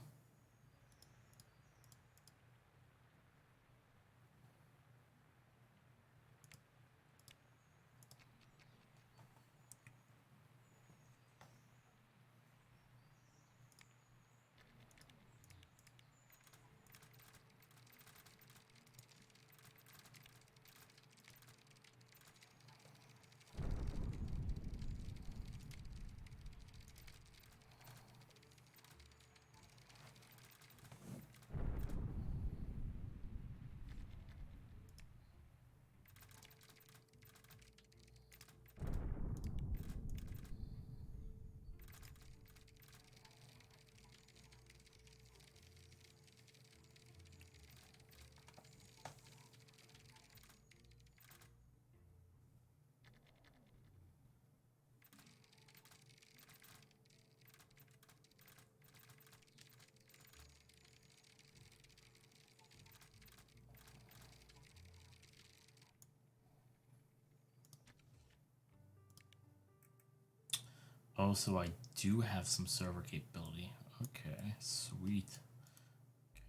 Oh, so I do have some server capability. Okay, sweet.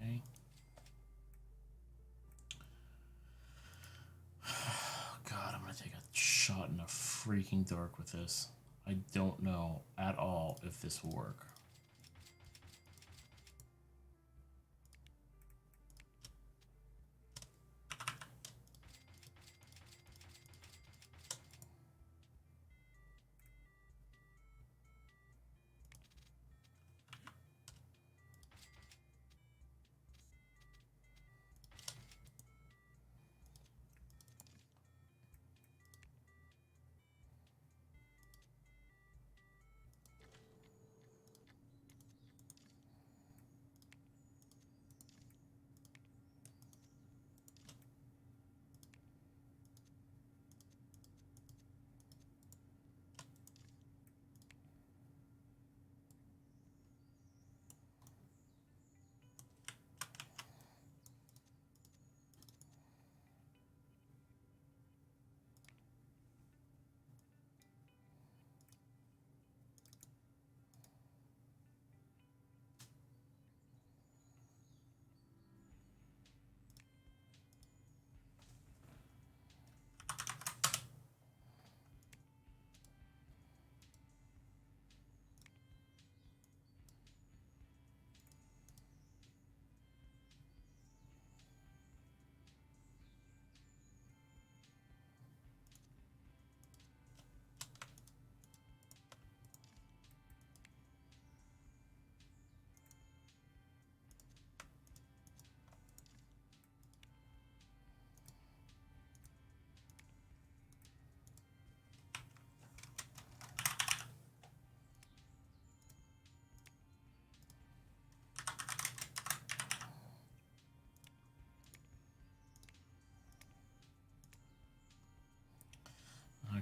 Okay. God, I'm gonna take a shot in the freaking dark with this. I don't know at all if this will work.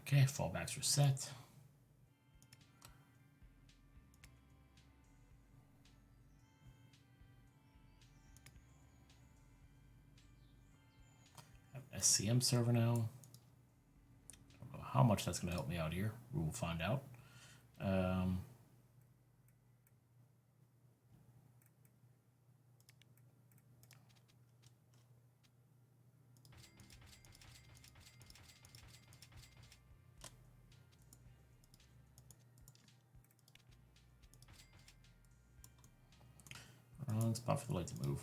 Okay, fallbacks are set. Have an SCM server now. Don't know how much that's going to help me out here. We will find out. Wrong spot for the light to move.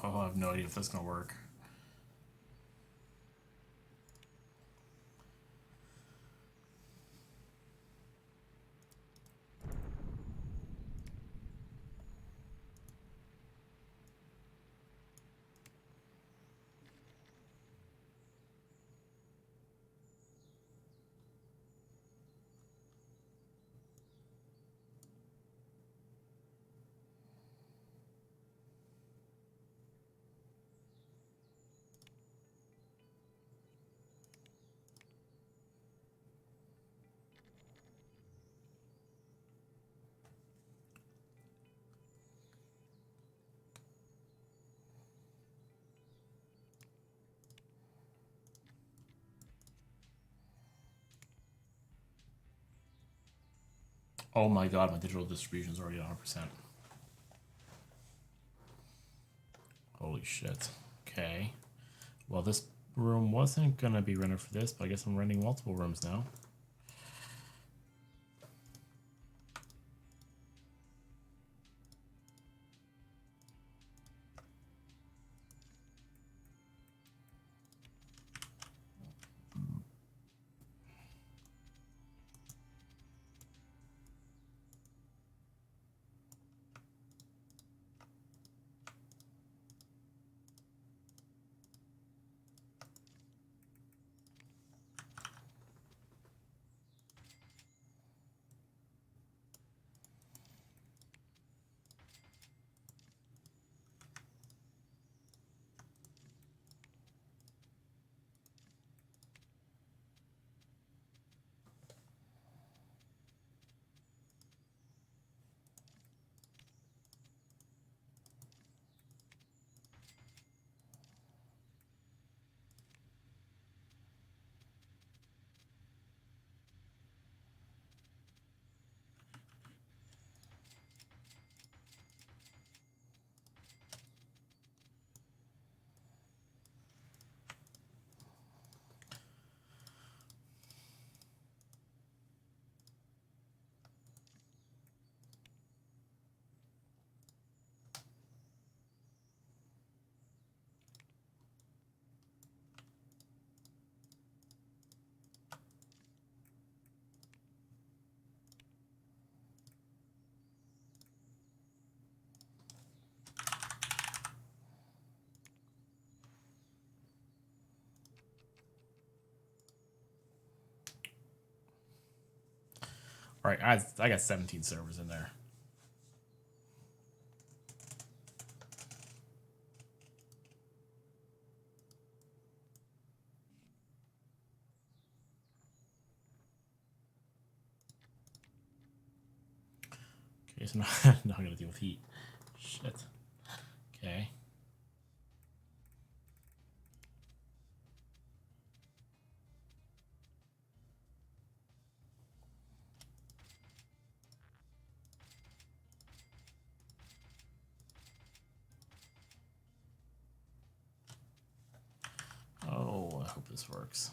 Oh, I have no idea if that's gonna work. Oh my god, my digital distribution is already 100%. Holy shit. Okay. Well, this room wasn't gonna be rented for this, but I guess I'm renting multiple rooms now. Alright, I got 17 servers in there. Okay, so now I'm gonna deal with heat. Shit. Okay. Oh, I hope this works.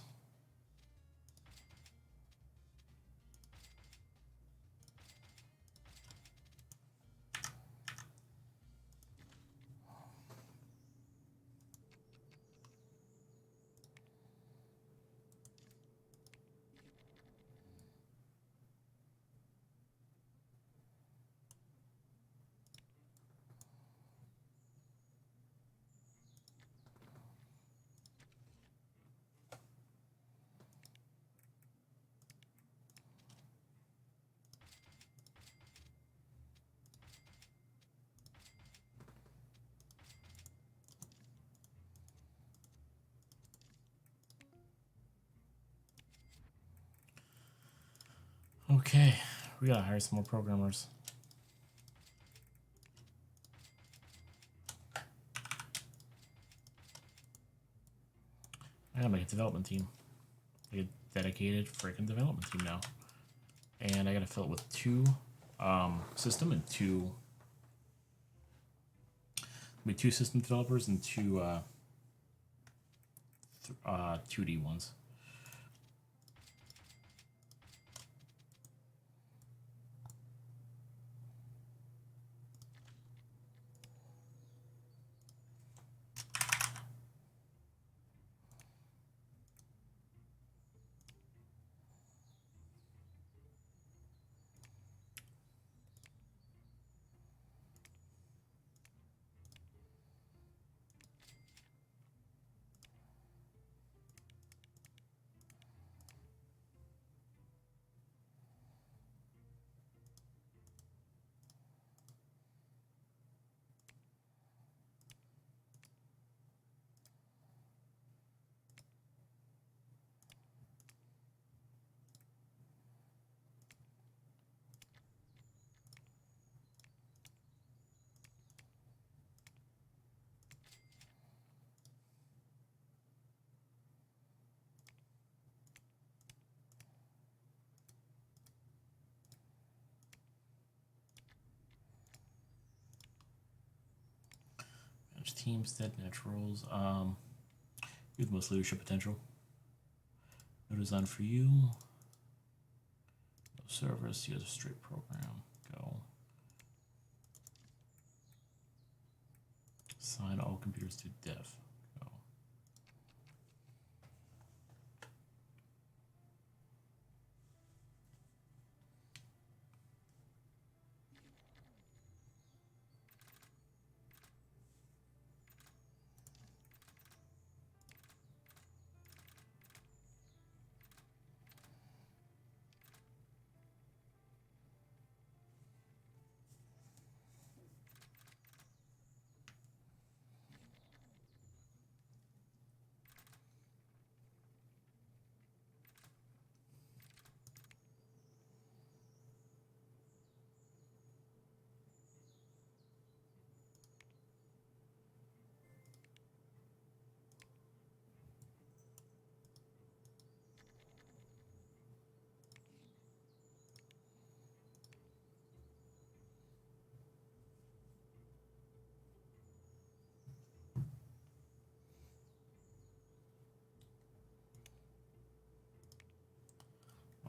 Okay, we gotta hire some more programmers. I gotta make a development team. Like a dedicated freaking development team now. And I gotta fill it with two system and two 2 system developers and two 2D ones. Manage teams, dead naturals. You have the most leadership potential. No design for you. No service. You have a straight program. Go. Assign all computers to dev. Go.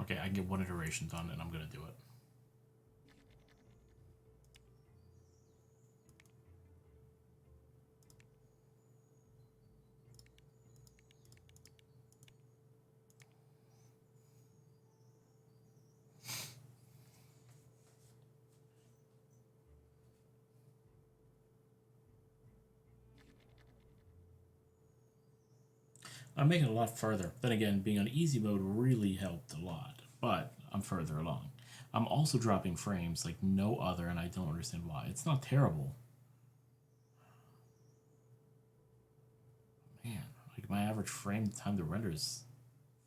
Okay, I can get one iteration done, and I'm gonna do it. I'm making it a lot further. Then again, being on easy mode really helped a lot, but I'm further along. I'm also dropping frames like no other, and I don't understand why. It's not terrible. Man, like my average frame time to render is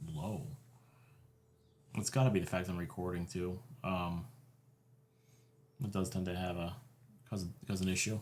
low. It's got to be the fact I'm recording too. It does tend to have a cause an issue.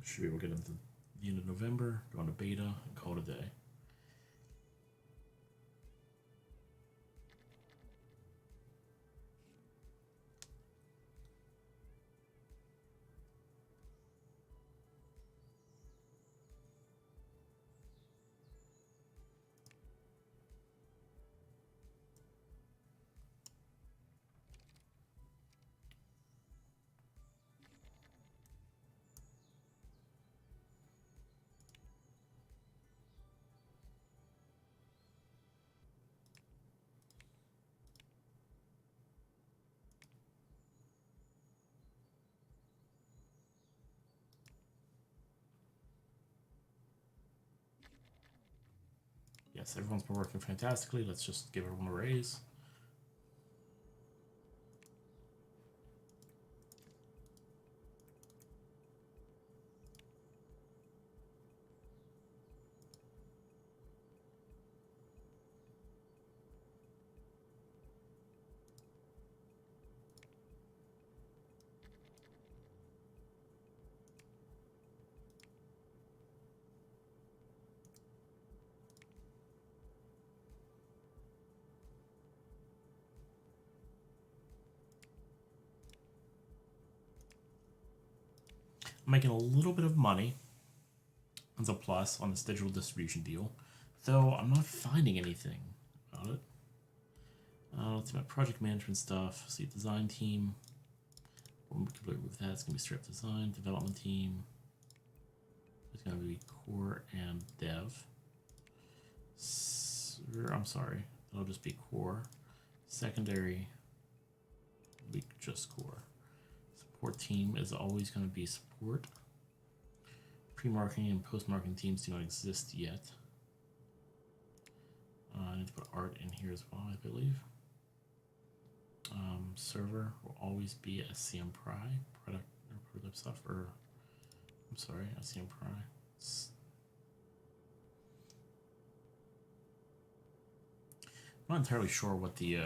Should be able to get into the end of November, go into beta, and call it a day. Yes, everyone's been working fantastically. Let's just give everyone a raise. I'm making a little bit of money as a plus on this digital distribution deal, though I'm not finding anything about it. Let's see my project management stuff. See, design team. We'll completely remove that. It's gonna be straight up design. Development team. It's gonna be core and dev. I'm sorry. It'll just be core. Secondary. Will be just core. Support team is always going to be support. Pre-marketing and post-marketing teams do not exist yet. I need to put art in here as well, I believe. Server will always be SCM Pry, product or prototype stuff, or I'm sorry, SCM Pry. I'm not entirely sure what the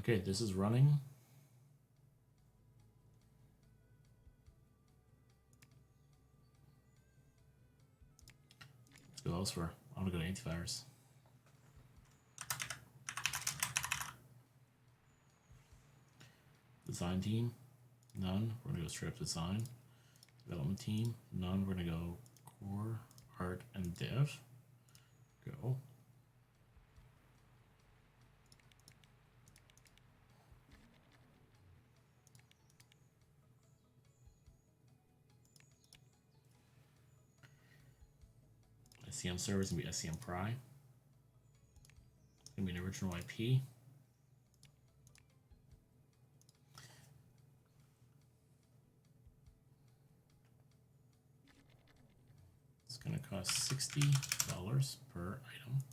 okay, this is running. Let's go elsewhere. I want to go to antivirus. Design team, none. We're gonna go straight up design. Development team, none. We're gonna go core, art, and dev. Go. SCM server is gonna be SCM Pry. It's gonna be an original IP. It's gonna cost $60 per item.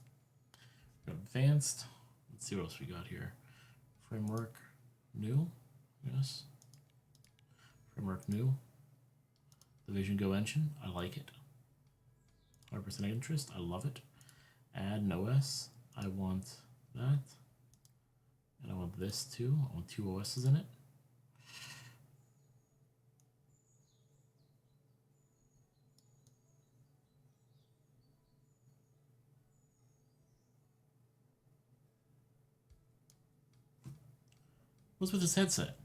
Advanced. Let's see what else we got here. Framework new. Yes. Framework new. The Vision Go engine. I like it. 100% interest. I love it. Add an OS. I want that. And I want this too. I want 2 OSs in it. What's with this headset?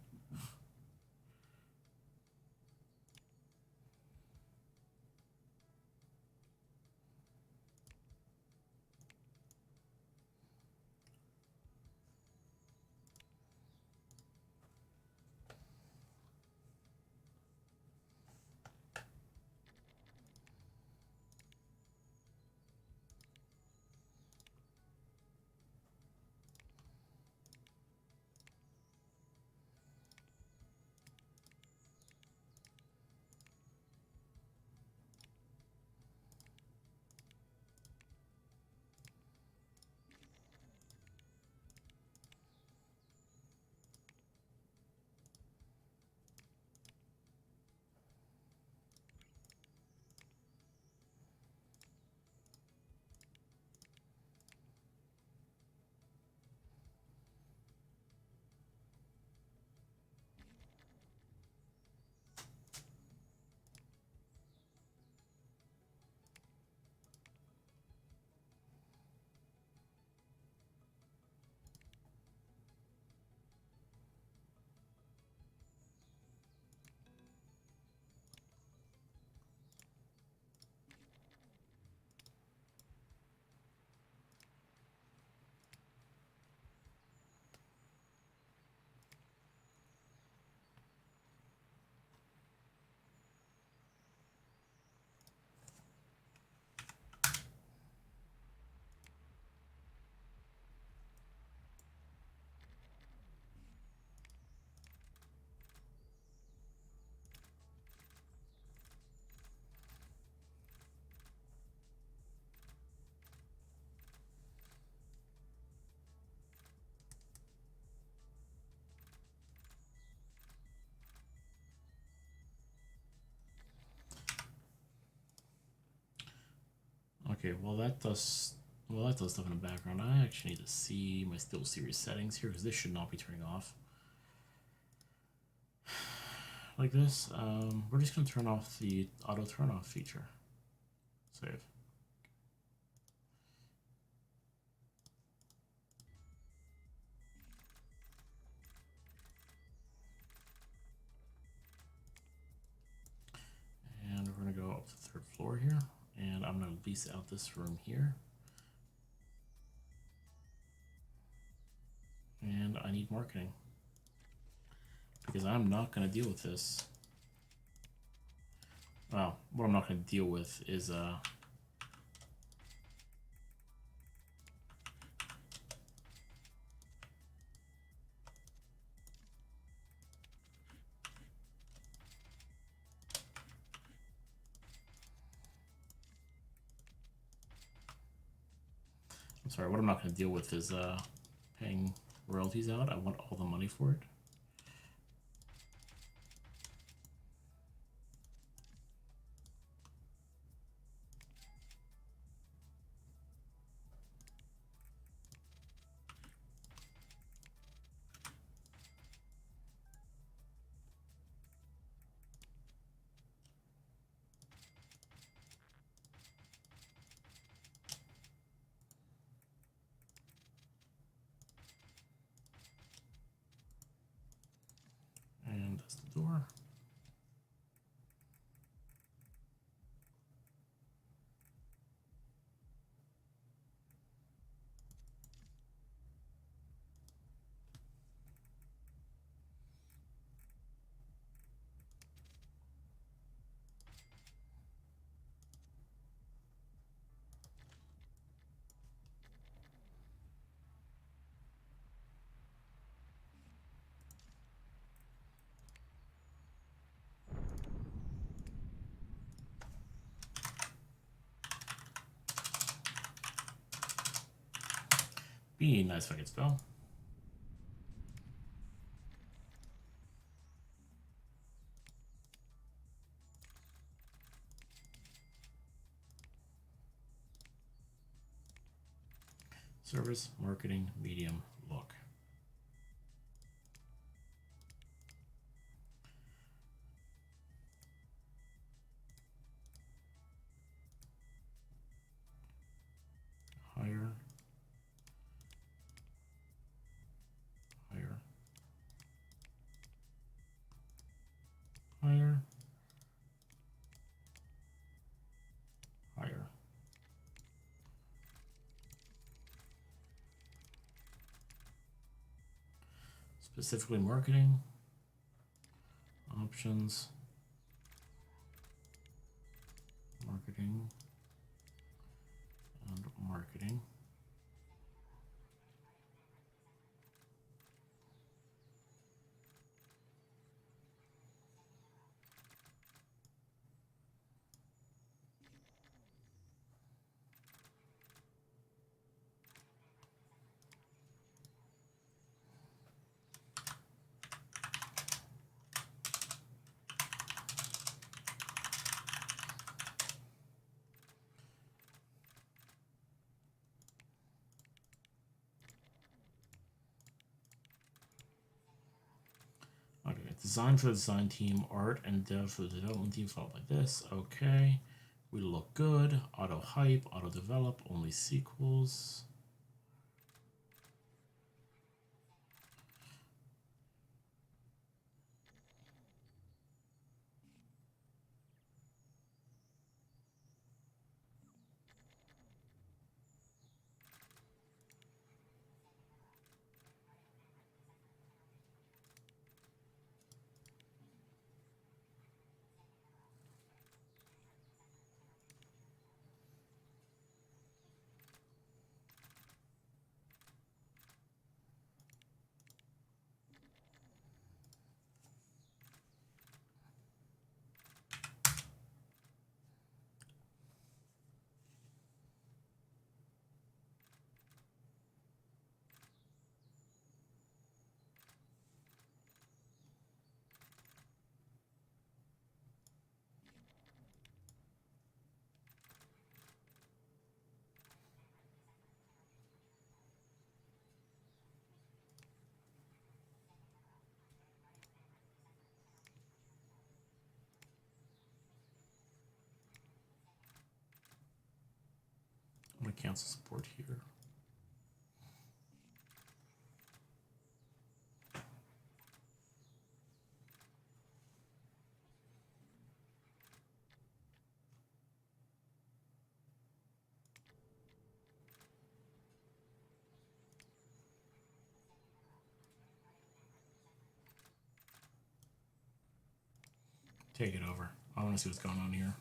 Okay, well that does stuff in the background. I actually need to see my Steel Series settings here because this should not be turning off like this. We're just gonna turn off the auto turn off feature. Save. And we're gonna go up to the third floor here, and I'm gonna lease out this room here. And I need marketing because I'm not gonna deal with this. Well, what I'm not gonna deal with is I'm sorry, what I'm not gonna deal with is paying royalties out. I want all the money for it. And that's the door. Be nice if I could spell. Service, marketing, medium, look. Higher, higher, higher, higher. Specifically marketing, options, marketing, and marketing. Okay, design for the design team, art and dev for the development team, followed like this. Okay, we look good. Auto hype, auto develop, only sequels. want to cancel support here. Take it over. I want to see what's going on here.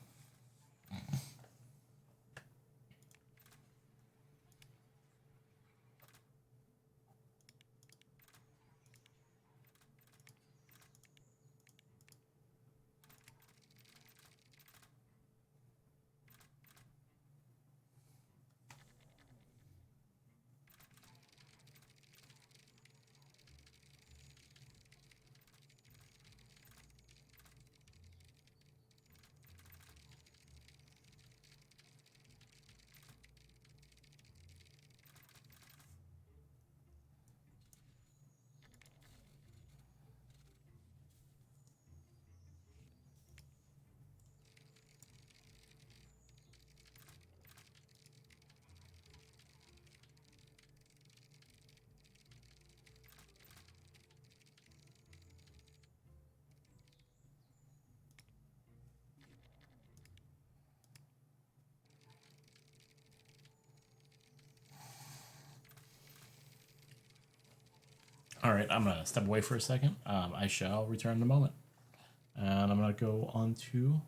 All right, I'm gonna step away for a second. I shall return in a moment, and I'm gonna go on to.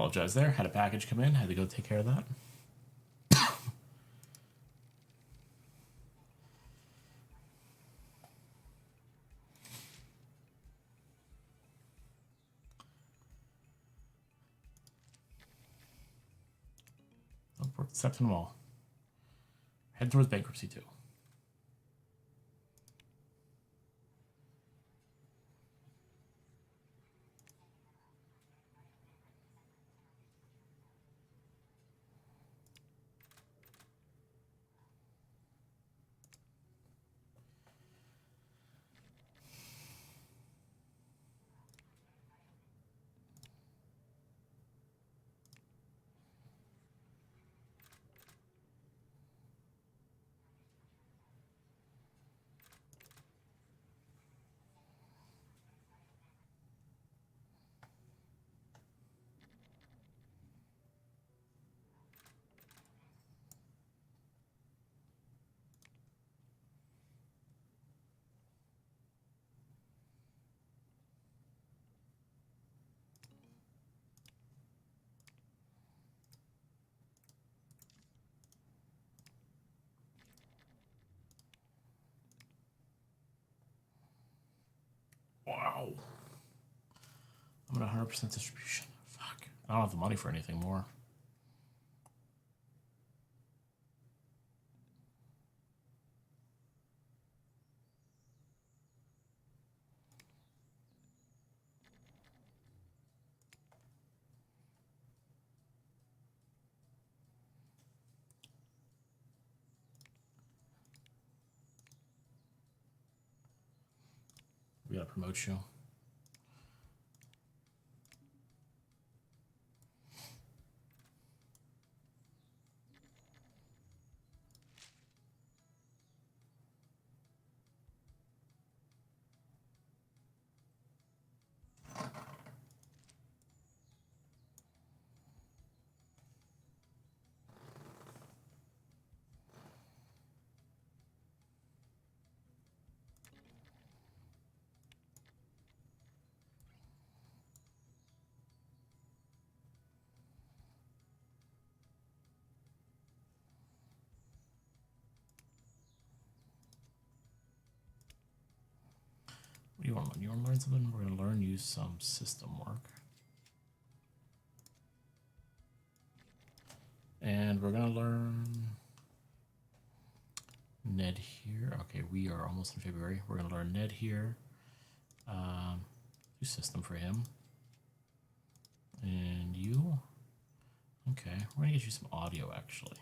Apologize there. Had a package come in. Had to go take care of that. We're accepting them all. Head towards bankruptcy too. Wow. I'm at 100% distribution. Fuck. I don't have the money for anything more. We gotta promote you. What do you want to learn? You want to learn something? We're going to learn use some system work. And we're going to learn Ned here. Okay, we are almost in February. We're going to learn Ned here. Do system for him. And you. Okay, we're going to get you some audio actually.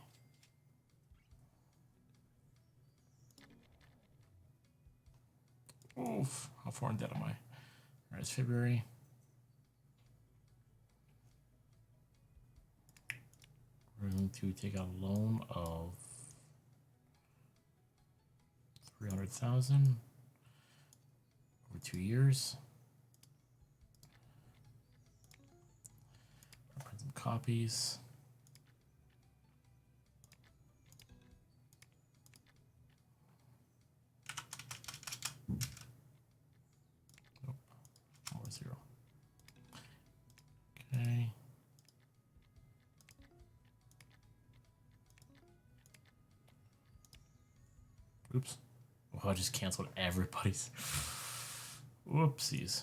Oof, how far in debt am I? All right, it's February. We're going to take out a loan of 300,000 over 2 years. I'll print some copies. Zero. Okay. Oops. Oh, I just canceled everybody's. Whoopsies.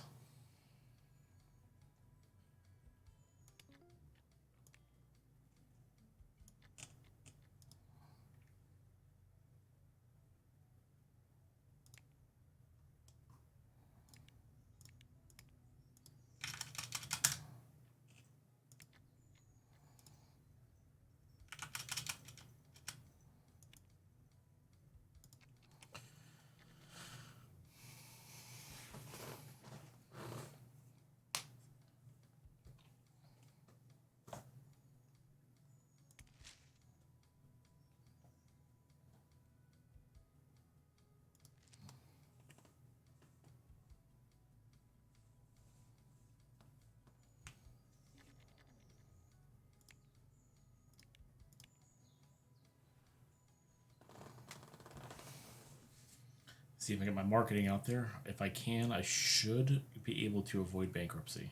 See if I get my marketing out there. If I can, I should be able to avoid bankruptcy.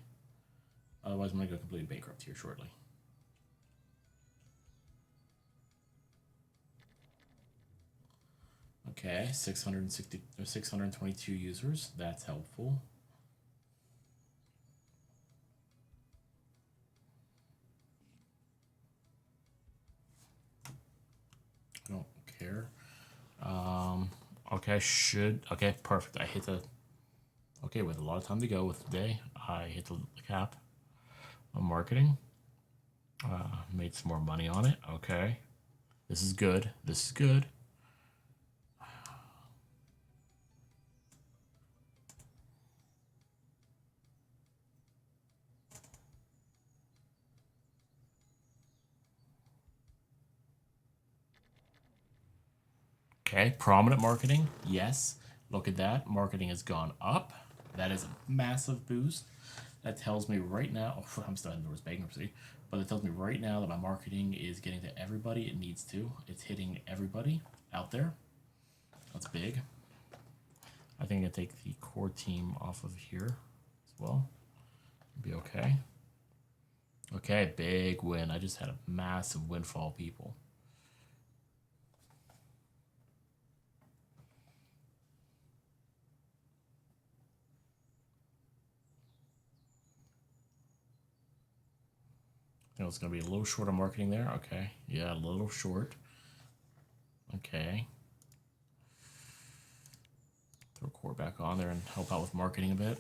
Otherwise, I'm going to go completely bankrupt here shortly. Okay, 660 or 622 users. That's helpful. I don't care. Okay, okay, perfect. I hit the, okay, with a lot of time to go with the day, I hit the cap on marketing. Made some more money on it. Okay. This is good. This is good. Okay, prominent marketing. Yes. Look at that. Marketing has gone up. That is a massive boost. That tells me right now, oh, I'm still heading towards bankruptcy, but it tells me right now that my marketing is getting to everybody it needs to. It's hitting everybody out there. That's big. I think I take the core team off of here as well. Be okay. Okay, big win. I just had a massive windfall, people. I think it's going to be a little short on marketing there. Okay. Yeah, a little short. Okay. Throw core back on there and help out with marketing a bit.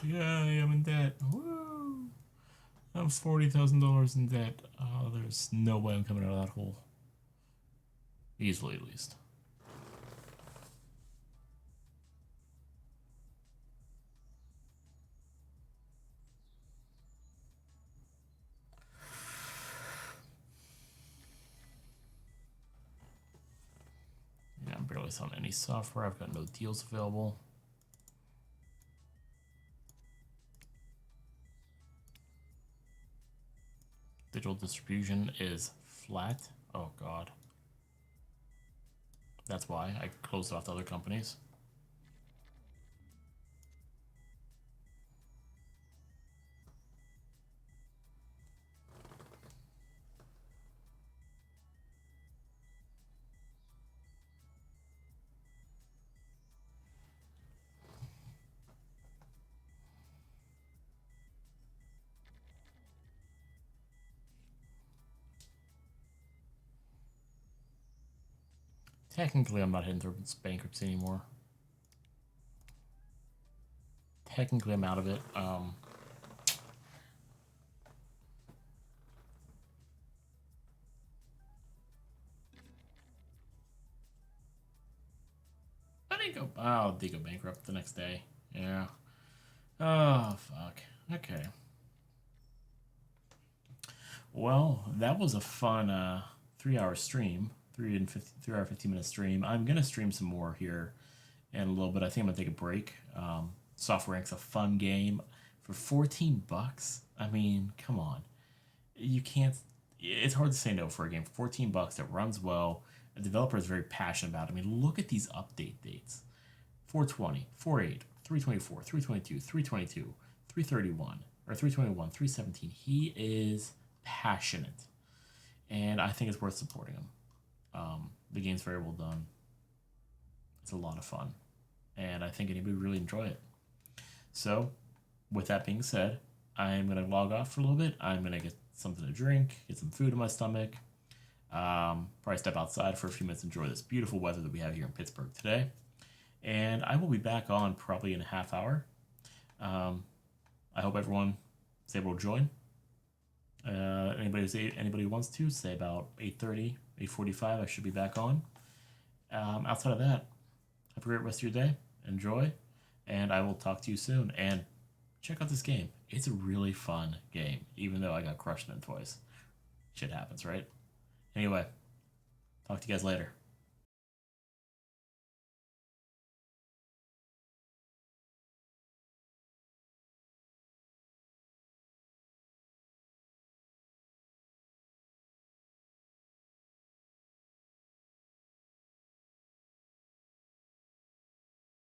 Yeah, I am in debt. Woo! I'm $40,000 in debt. There's no way I'm coming out of that hole. Easily, at least. Yeah, I'm barely selling any software. I've got no deals available. Digital distribution is flat. Oh, God. That's why I closed off the other companies. Technically, I'm not heading towards bankruptcy anymore. Technically, I'm out of it. I did go bankrupt the next day. Yeah. Oh, fuck. Okay. Well, that was a fun 3-hour stream. 3 hour 15-minute stream. I'm gonna stream some more here in a little bit. I think I'm gonna take a break. Software Inc.'s a fun game for $14. I mean, come on. You can't. It's hard to say no for a game for $14 that runs well. A developer is very passionate about it. I mean, look at these update dates: 420, 48, 324, 322, 322, 331, or 321, 317. He is passionate, and I think it's worth supporting him. The game's very well done. It's a lot of fun, and I think anybody would really enjoy it. So, with that being said, I'm gonna log off for a little bit. I'm gonna get something to drink, get some food in my stomach. Probably step outside for a few minutes, enjoy this beautiful weather that we have here in Pittsburgh today. And I will be back on probably in a half hour. I hope everyone is able to join. Anybody who wants to, say about 8:30, 8:45, I should be back on. Outside of that, have a great rest of your day. Enjoy, and I will talk to you soon. And check out this game. It's a really fun game, even though I got crushed in it twice. Shit happens, right? Anyway, talk to you guys later.